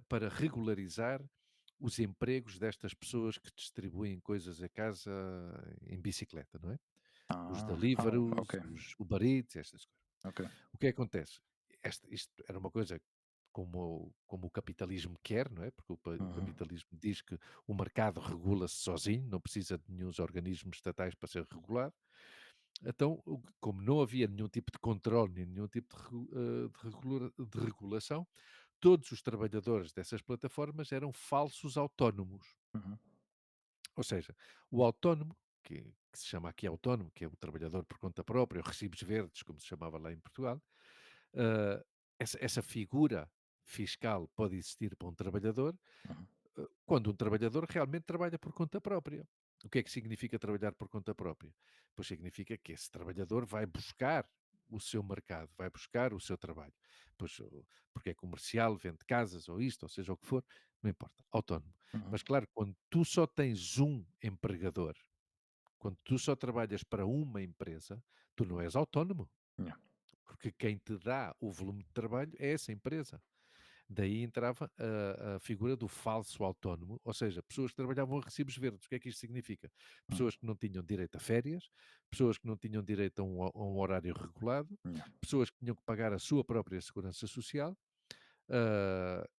para regularizar os empregos destas pessoas que distribuem coisas a casa em bicicleta, não é? Os Ok. Deliveroo, os Uber Eats, estas coisas. Ok. O que acontece? Isto era uma coisa como o capitalismo quer, não é? Porque o Uhum. capitalismo diz que o mercado regula-se sozinho, não precisa de nenhum organismos estatais para ser regulado. Então, como não havia nenhum tipo de controle, nem nenhum tipo de regulação, todos os trabalhadores dessas plataformas eram falsos autónomos. Uhum. Ou seja, o autónomo, que se chama aqui autónomo, que é o trabalhador por conta própria, o recibos verdes, como se chamava lá em Portugal, essa figura fiscal pode existir para um trabalhador Uhum. quando um trabalhador realmente trabalha por conta própria. O que é que significa trabalhar por conta própria? Pois significa que esse trabalhador vai buscar o seu mercado, vai buscar o seu trabalho. Pois, porque é comercial, vende casas ou isto, ou seja o que for, não importa, autónomo. Uhum. Mas claro, quando tu só tens um empregador, quando tu só trabalhas para uma empresa, tu não és autónomo, Yeah. porque quem te dá o volume de trabalho é essa empresa. Daí entrava a figura do falso autónomo, ou seja, pessoas que trabalhavam a recibos verdes. O que é que isto significa? Uhum. Pessoas que não tinham direito a férias, pessoas que não tinham direito a um horário regulado, Yeah. pessoas que tinham que pagar a sua própria segurança social, ah,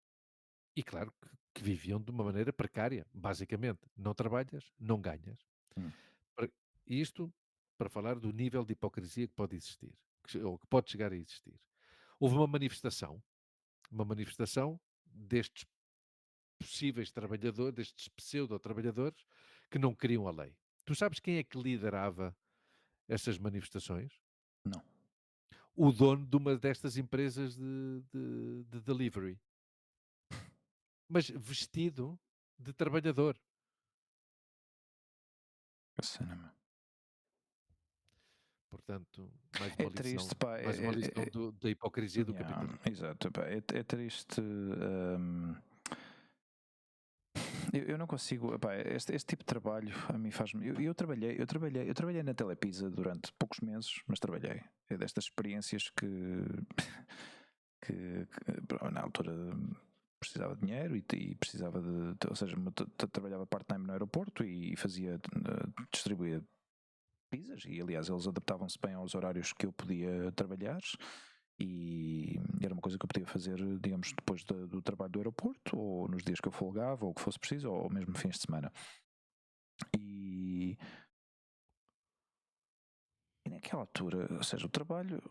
e claro que viviam de uma maneira precária, basicamente. Não trabalhas, não ganhas. Uhum. Para- Isto para falar do nível de hipocrisia que pode existir, ou que pode chegar a existir. Houve uma manifestação destes possíveis trabalhadores, destes pseudo-trabalhadores, que não queriam a lei. Tu sabes quem é que liderava essas manifestações? Não. O dono de uma destas empresas de delivery, mas vestido de trabalhador. Que cena, meu. Portanto, mais É uma lição, triste, pá. mais uma lição da hipocrisia do Yeah, capitalismo. exato, pá. É triste. Eu não consigo, epá, este tipo de trabalho a mim faz-me. Eu trabalhei na Telepisa durante poucos meses, mas trabalhei. É destas experiências que na altura precisava de dinheiro e precisava ou seja, trabalhava part-time no aeroporto e fazia, distribuía pizzas e aliás eles adaptavam-se bem aos horários que eu podia trabalhar e era uma coisa que eu podia fazer, digamos, depois do trabalho do aeroporto, ou nos dias que eu folgava, ou o que fosse preciso, ou mesmo fins de semana. E, e naquela altura, ou seja, o trabalho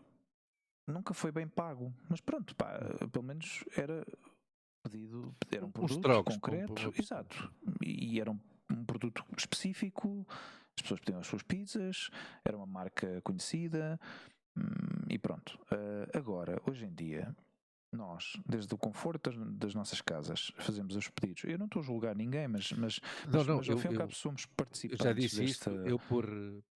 nunca foi bem pago, mas pronto, pá, pelo menos era um Uns produto trocos para concreto, uma pessoa. exato, e era um produto específico, as pessoas pediam as suas pizzas, era uma marca conhecida, e pronto. Agora, hoje em dia, nós, desde o conforto das nossas casas, fazemos os pedidos. Eu não estou a julgar ninguém, mas, mas, Não, mas, não, mas ao fim e ao cabo somos eu já participantes disse desta. isto, eu por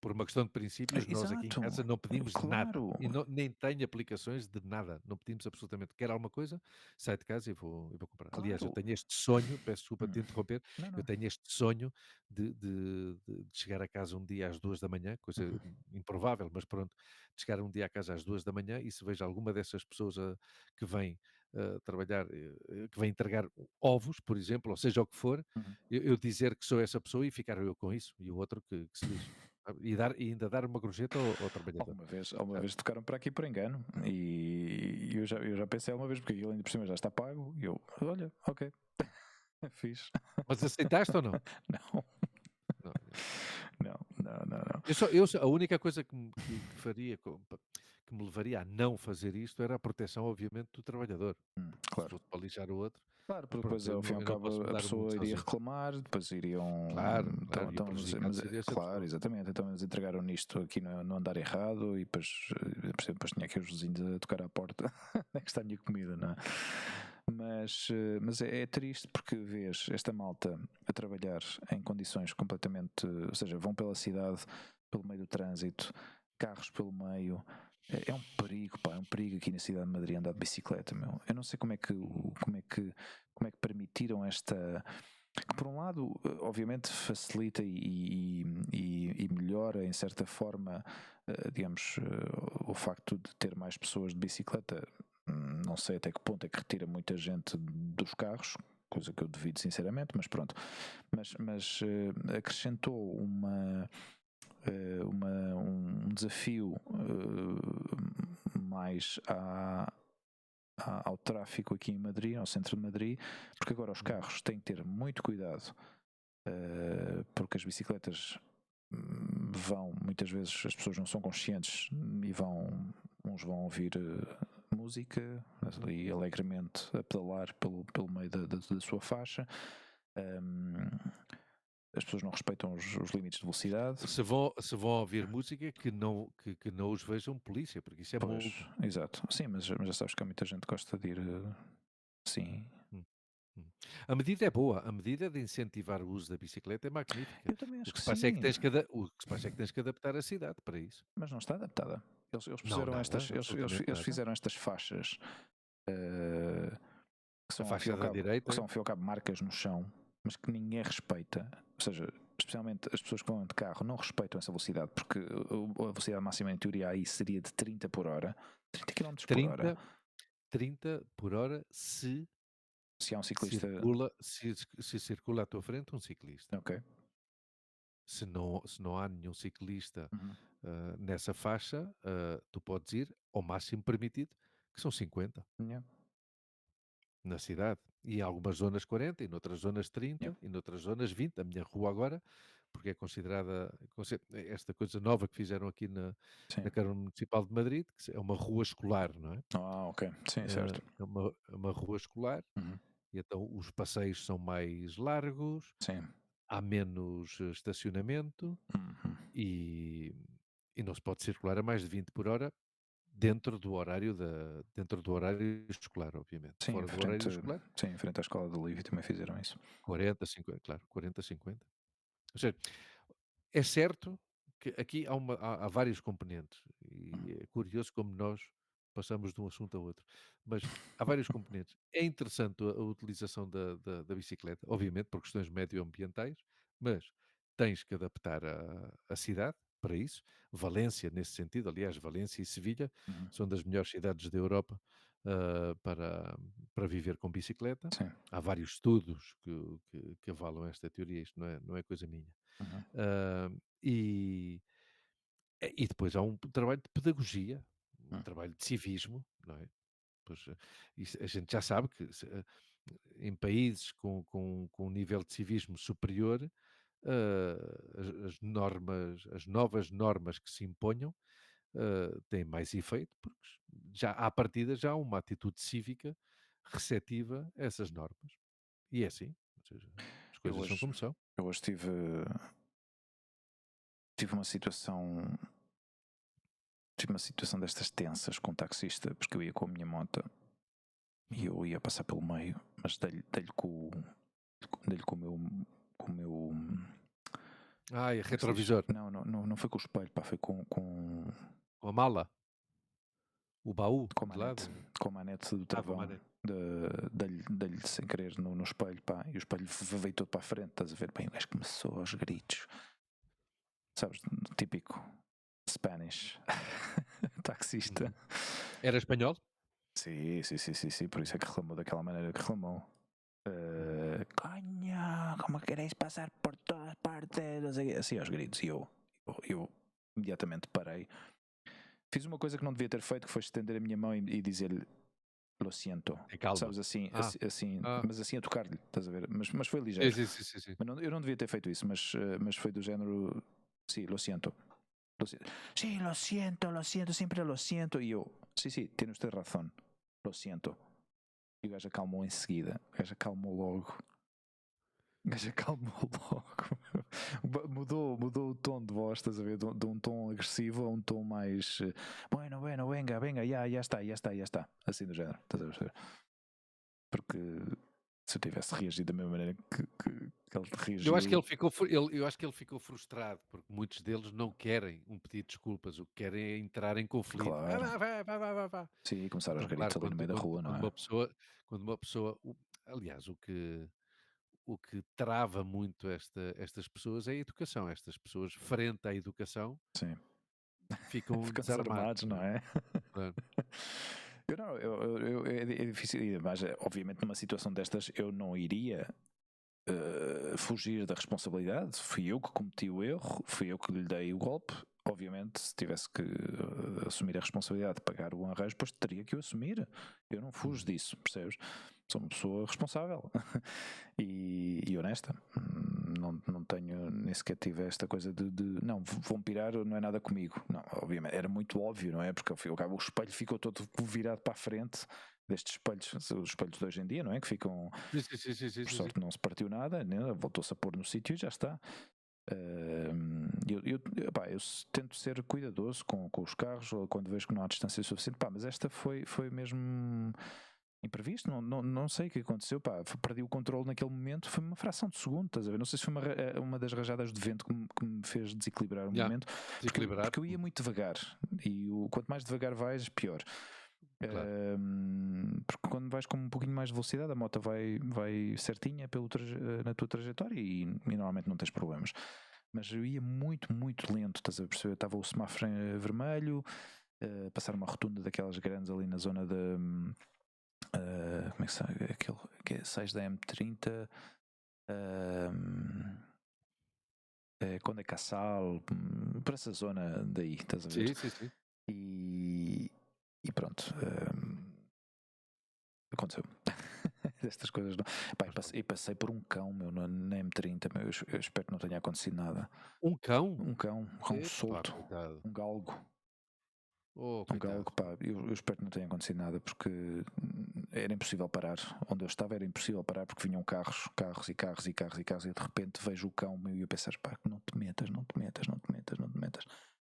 por uma questão de princípios, nós aqui em Exato, casa não pedimos nada claro, e nem tenho aplicações de nada, não pedimos absolutamente. Quer alguma coisa, saio de casa e vou comprar. Aliás, eu claro. tenho este sonho, peço desculpa Hum, te interromper, Não, eu não. tenho este sonho de chegar a casa um dia às 2 da manhã, coisa Uhum. improvável, mas pronto, de chegar um dia a casa às 2 da manhã e se vejo alguma dessas pessoas que vem trabalhar, que vem entregar ovos, por exemplo, ou seja o que for, Uhum. eu dizer que sou essa pessoa e ficar eu com isso, e o outro que se lixe. E ainda dar uma gorjeta ao trabalhador, Alguma sabe? vez tocaram para aqui por engano e eu já pensei alguma vez, porque aquilo ainda por cima já está pago, e eu, olha, ok, fiz. Mas aceitaste ou não? Não, Não. não. A única coisa que faria, que me levaria a não fazer isto era a proteção, obviamente, do trabalhador. Se Claro. fosse para lixar o outro, Claro, mas porque pronto, depois ao fim e ao eu não cabo posso a mudar o mundo pessoa iria sozinho. reclamar, depois iriam. Claro, Então, claro, e o prejudicado mas seria essa claro, pessoa. exatamente. Então eles entregaram nisto aqui no andar errado e depois, por exemplo, depois tinha aqui os vizinhos a tocar à porta. Onde é que está a minha comida, não é? Mas é triste porque vês esta malta a trabalhar em condições completamente. Ou seja, vão pela cidade, pelo meio do trânsito, carros pelo meio. É um perigo, pá, é um perigo aqui na cidade de Madrid andar de bicicleta, meu. Eu não sei como é que permitiram esta. Que por um lado, obviamente, facilita e melhora em certa forma, digamos, o facto de ter mais pessoas de bicicleta. Não sei até que ponto é que retira muita gente dos carros, coisa que eu devido sinceramente, mas pronto. Mas acrescentou um desafio mais ao tráfico aqui em Madrid, ao centro de Madrid, porque agora os Uhum. carros têm que ter muito cuidado, porque as bicicletas muitas vezes as pessoas não são conscientes e uns vão ouvir música e alegremente a pedalar pelo meio da sua faixa. As pessoas não respeitam os limites de velocidade. Se vão ouvir música, que não os vejam polícia, porque isso é Pois, multa. exato. Sim, mas já sabes que há muita gente que gosta de ir sim. Hum, hum. A medida é boa, a medida de incentivar o uso da bicicleta é magnífica. Eu também O acho que que se passa é que sim, tens que adaptar a cidade para isso. mas não está adaptada. Eles Não, puseram nada, estas, absolutamente eles nada. fizeram estas faixas eh, que A são ao fim e faixa ao da cabo, que são direita, ao fim e ao cabo marcas no chão, mas que ninguém respeita. Ou seja, especialmente as pessoas que vão de carro não respeitam essa velocidade, porque a velocidade máxima em teoria aí seria de 30 por hora, 30 km por hora. 30, 30 por hora se Se há um ciclista, se circula à tua frente um ciclista. ok. Se não há nenhum ciclista Uhum. nessa faixa, tu podes ir ao máximo permitido, que são 50 Yeah, na cidade. E em algumas zonas 40, e noutras zonas yeah. 30, e noutras zonas 20. A minha rua agora, porque é considerada esta coisa nova que fizeram aqui Sim. na Câmara Municipal de Madrid, que é uma rua escolar, não é? Ok. Sim, certo. É uma rua escolar, Uhum. e então os passeios são mais largos, Sim. há menos estacionamento Uhum. e, e não se pode circular a mais de 20 por hora dentro do horário escolar, obviamente. Sim, Fora do horário escolar, em frente à escola do Livio também fizeram isso. 40, 50, claro, 40, 50. Ou seja, é certo que aqui há vários componentes Uhum. e é curioso como nós passamos de um assunto a outro, mas há vários componentes. É interessante a utilização da bicicleta, obviamente por questões medioambientais, mas tens que adaptar a cidade para isso. Valência, nesse sentido, aliás, Valência e Sevilha Uhum. são das melhores cidades da Europa para viver com bicicleta. Sim. Há vários estudos que avalam esta teoria, isto não é coisa minha. Uhum. Ah, e, e depois há um trabalho de pedagogia, um Uhum. trabalho de civismo, não é? Pois, a gente já sabe que em países com um nível de civismo superior, as novas normas que se imponham têm mais efeito, porque já à partida já há uma atitude cívica receptiva a essas normas. E é assim, ou seja, as Eu coisas são hoje, como são. eu hoje tive uma situação destas tensas com o taxista, porque eu ia com a minha moto e Uhum. eu ia passar pelo meio, mas dei-lhe com o meu Ai, Como é que se diz? retrovisor. Não foi com o espelho, pá, foi com Com a mala. O baú com a de manete. lado. Com a manete do Com a travão. manete. Dei-lhe sem querer no espelho, pá, e o espelho veio todo para a frente, estás a ver? Bem, o gajo começou aos gritos, sabes? Típico Spanish taxista. Era espanhol? Sim, por isso é que reclamou daquela maneira que reclamou. Coño, como queréis passar por todas partes? Não sei o quê. Assim aos gritos. E eu imediatamente parei. Fiz uma coisa que não devia ter feito, que foi estender a minha mão e dizer-lhe lo siento. Tem calma. Sabes, assim, mas assim a tocar-lhe, estás a ver? Mas foi Sim, ligeiro. sim, sim, sim, sim. Mas eu não devia ter feito isso, mas foi do género, sim, lo siento. Sí, lo siento, siempre lo siento. E eu, sim, tiene usted razón, lo siento. E o gajo acalmou em seguida. O gajo acalmou logo. Mudou o tom de voz, estás a ver? De um tom agressivo a um tom mais. Bueno, venga, ya está. Assim do género, estás a ver? Porque se eu tivesse reagido da mesma maneira que ele reagiu. Eu acho que ele ficou frustrado, porque muitos deles não querem um pedido de desculpas, o que querem é entrar em conflito. Claro. Vá. Sim, começaram aos Então, gritos claro, ali no meio da rua, não é? quando uma pessoa, aliás, o que trava muito estas pessoas é a educação. Estas pessoas, frente à educação, Sim. ficam Ficam desarmados. desarmados, não é? Claro. Eu não, é difícil, mas obviamente numa situação destas eu não iria fugir da responsabilidade. Fui eu que cometi o erro, fui eu que lhe dei o golpe. Obviamente, se tivesse que assumir a responsabilidade de pagar o arranjo, depois teria que o assumir. Eu não fujo disso, percebes? Sou uma pessoa responsável e honesta. Não tenho, nem sequer tive esta coisa de não, vão pirar, não é nada comigo. Não, obviamente, era muito óbvio, não é? Porque o espelho ficou todo virado para a frente destes espelhos, os espelhos de hoje em dia, não é? Que ficam, por sorte não se partiu nada, né? Voltou-se a pôr no sítio e já está. Eu tento ser cuidadoso com os carros quando vejo que não há distância suficiente, mas esta foi mesmo imprevisto, não sei o que aconteceu, perdi o controle naquele momento, foi uma fração de segundo, estás a ver? Não sei se foi uma das rajadas de vento que me fez desequilibrar o momento, porque eu ia muito devagar e quanto mais devagar vais, pior. Claro. Porque quando vais com um pouquinho mais de velocidade, a moto vai certinha na tua trajetória e normalmente não tens problemas. Mas eu ia muito lento, estás a perceber? Estava o semáforo vermelho, passar uma rotunda daquelas grandes ali na zona de. Como é que se chama? Aquele que é 6 da M30. Quando é Cassal, por essa zona daí, estás a ver? Sim. E pronto. Aconteceu. Destas coisas não. E passei por um cão, meu, na M30, meu, eu espero que não tenha acontecido nada. Um cão? Um cão solto, coitado. um galgo. Um galgo, eu espero que não tenha acontecido nada porque era impossível parar. Onde eu estava era impossível parar porque vinham carros e de repente vejo o cão e eu pensar, não te metas.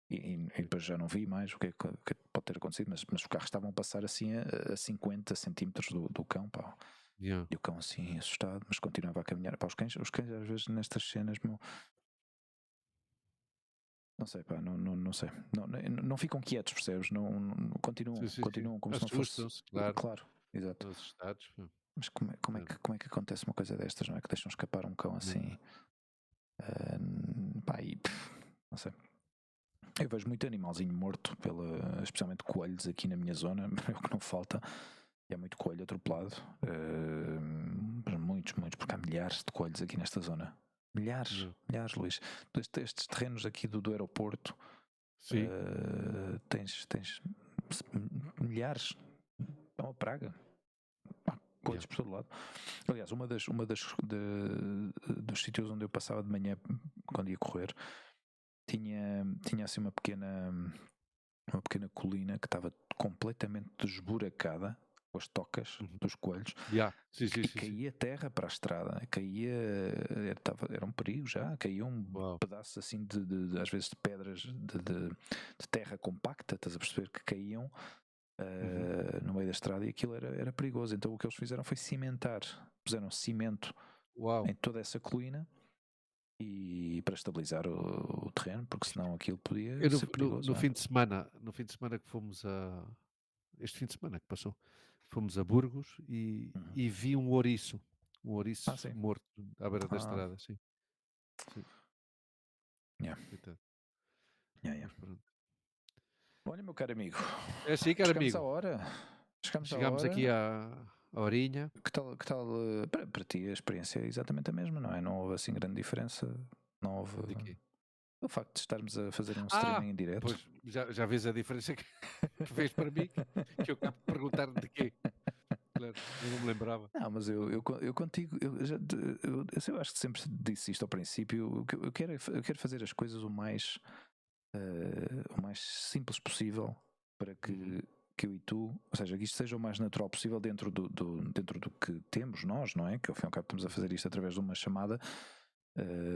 E depois já não vi mais o que pode ter acontecido, mas os carros estavam a passar assim a 50 centímetros do cão, Yeah. E o cão assim assustado, mas continuava a caminhar. Os cães às vezes nestas cenas, meu, não sei, não sei. Não ficam quietos, percebes? Continuam como se não fosse. Assustam-se, claro. Claro, exato. Assustados. Mas como é que acontece uma coisa destas, não é? Que deixam escapar um cão assim. Não sei. Eu vejo muito animalzinho morto, especialmente coelhos aqui na minha zona, é o que não falta. E há muito coelho atropelado. Muitos, porque há milhares de coelhos aqui nesta zona. Milhares, Luís. Estes terrenos aqui do aeroporto, tens milhares. É uma praga. Coelhos por todo lado. Aliás, dos sítios onde eu passava de manhã quando ia correr, tinha assim uma pequena colina que estava completamente desburacada com as tocas dos coelhos e caía terra para a estrada, era um perigo já, caía um pedaço assim de às vezes de pedras de terra compacta, estás a perceber, que caíam no meio da estrada e aquilo era perigoso. Então o que eles fizeram foi cimentar, puseram cimento em toda essa colina e para estabilizar o terreno, porque senão aquilo podia Eu ser perigoso, no não é? fim de semana, que fomos este fim de semana que passou, fomos a Burgos Uhum. e vi um Ah, ouriço sim. morto à beira da Ah, estrada, sim, sim, yeah, coitado, yeah, yeah. mas pronto. Olha, meu caro amigo, É assim, caro chegamos à amigo, hora. Chegamos à chegámos aqui hora. à horinha. Que tal para ti a experiência é exatamente a mesma, não é? Não houve assim grande diferença. Não houve. De quê? O facto de estarmos a fazer um Ah, streaming em direto. pois, já vês a diferença que que fez para mim, que eu acabo de perguntar de quê? Claro, eu não me lembrava. Não, mas eu contigo, eu acho que sempre disse isto ao princípio. Eu quero fazer as coisas o mais simples possível para Uhum, que eu e tu, ou seja, que isto seja o mais natural possível dentro do que temos nós, não é? Que ao fim e ao cabo estamos a uhum, fazer isto através de uma chamada,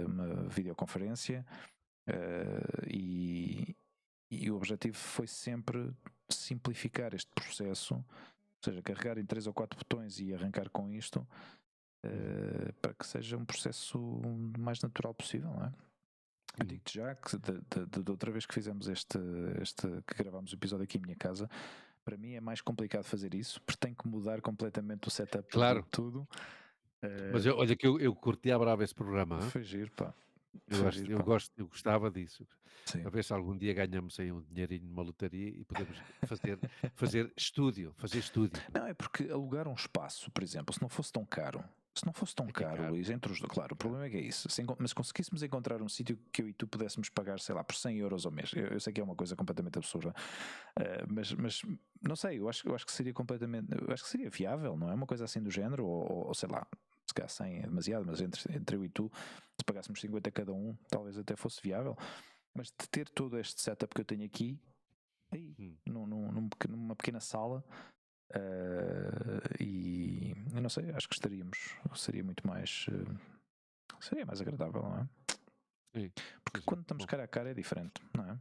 uma videoconferência, e, e o objetivo foi sempre simplificar este processo, ou seja, carregar em 3 ou 4 botões e arrancar com isto, uhum, para que seja um processo o mais natural possível, não é? Eu uhum. digo-te já que da outra vez que fizemos que gravámos o episódio aqui em minha casa, para mim é mais complicado fazer isso, porque tenho que mudar completamente o setup de Claro, tudo. Eh, mas olha que eu curti a brava esse programa, hã? Foi giro, pá. Foi giro, pá. Eu gostava disso. A Sim. ver se algum dia ganhamos aí um dinheirinho numa lotaria e podemos fazer estúdio. Não, é porque alugar um espaço, por exemplo, se não fosse tão caro, É que é caro, Luís, entre os. Claro, o caro. problema é que é isso. Mas se conseguíssemos encontrar um sítio que eu e tu pudéssemos pagar, sei lá, por 100 euros ao mês, eu sei que é uma coisa completamente absurda, mas não sei, eu acho que seria completamente. Eu acho que seria viável, não é? Uma coisa assim do género, ou sei lá, se calhar 100 é demasiado, mas entre eu e tu, se pagássemos 50 cada um, talvez até fosse viável. Mas de ter todo este setup que eu tenho aqui, aí, Hum, numa pequena sala, e eu não sei, acho que seria muito mais, seria mais agradável, não é? sim, Porque sim, sim. quando estamos Bom, cara a cara é diferente, não é?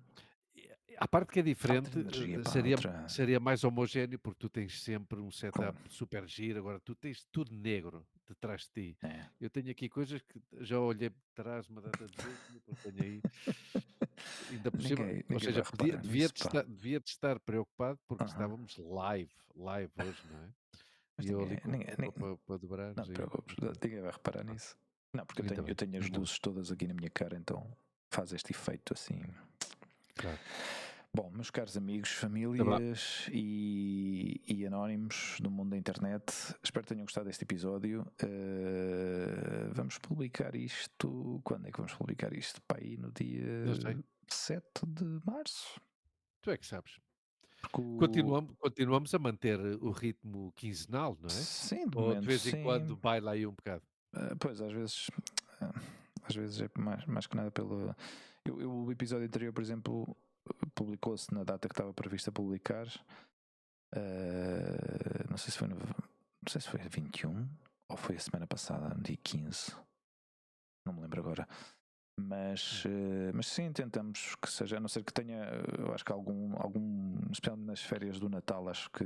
a parte que é Há outra diferente, energia, pá, outra. seria mais homogéneo, porque tu tens sempre um setup Claro, super giro, agora tu tens tudo negro detrás de ti. é. Eu tenho aqui coisas que já olhei para trás uma data de vezes, e depois tenho aí ainda por cima, ou Ninguém seja, vai reparar nisso, pá. devia de estar preocupado, porque Aham. estávamos live hoje, não é? Mas E eu ali com para não te dobrares e preocupes, mas pronto, ninguém vai reparar nisso. Não, porque ainda eu bem, tenho as mesmo hoje, luzes todas aqui na minha cara, então faz este efeito assim. claro. Bom, meus caros amigos, Tá bom. famílias e anónimos do mundo da internet, espero que tenham gostado deste episódio. Vamos publicar isto. Quando é que vamos publicar isto? Pá, aí no dia Não sei, 7 de março. tu é que sabes. Porque Continuamos a manter o ritmo quinzenal, não é? sim, de Ou de momento vez em sim. quando baila aí um bocado? Pois, ah, às vezes é mais que nada pelo. O episódio anterior, por exemplo, publicou-se na data que estava prevista publicar. Não sei se foi não sei se foi 21 ou foi a semana passada, no dia 15, não me lembro agora. Hum, Mas sim, tentamos que seja, a não ser que tenha, eu acho que especialmente nas férias do Natal, acho que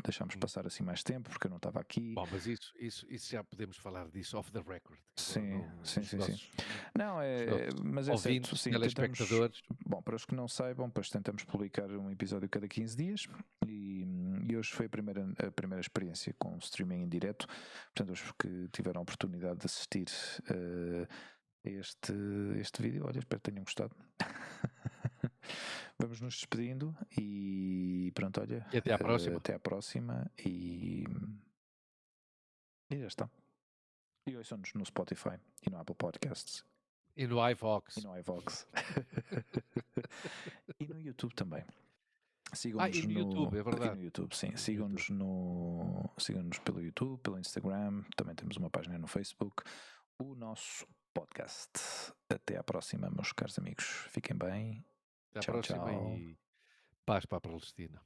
deixámos hum. passar assim mais tempo, porque eu não estava aqui. Bom, mas isso já podemos falar disso off the record, que agora Sim, não sim, sim, sim. Não, os nossos mas é certo, ouvintes, sim, tentamos. telespectadores. Bom, para os que não saibam, pois tentamos publicar um episódio cada 15 dias e hoje foi a primeira experiência com streaming em direto. Portanto, os que tiveram a oportunidade de assistir a este vídeo, olha, espero que tenham gostado. Vamos nos despedindo e pronto, olha, E até à próxima. até à próxima e já está. E ouçam-nos no Spotify e no Apple Podcasts E no e iVox. no iVox. E no YouTube também. E Sigam-nos no YouTube, é e no verdade. YouTube, sim. E no YouTube. Sigam-nos pelo YouTube, pelo Instagram, também temos uma página no Facebook, o nosso podcast. Até à próxima, meus caros amigos. Fiquem bem. Até à Tchau, próxima tchau. e paz para a Palestina.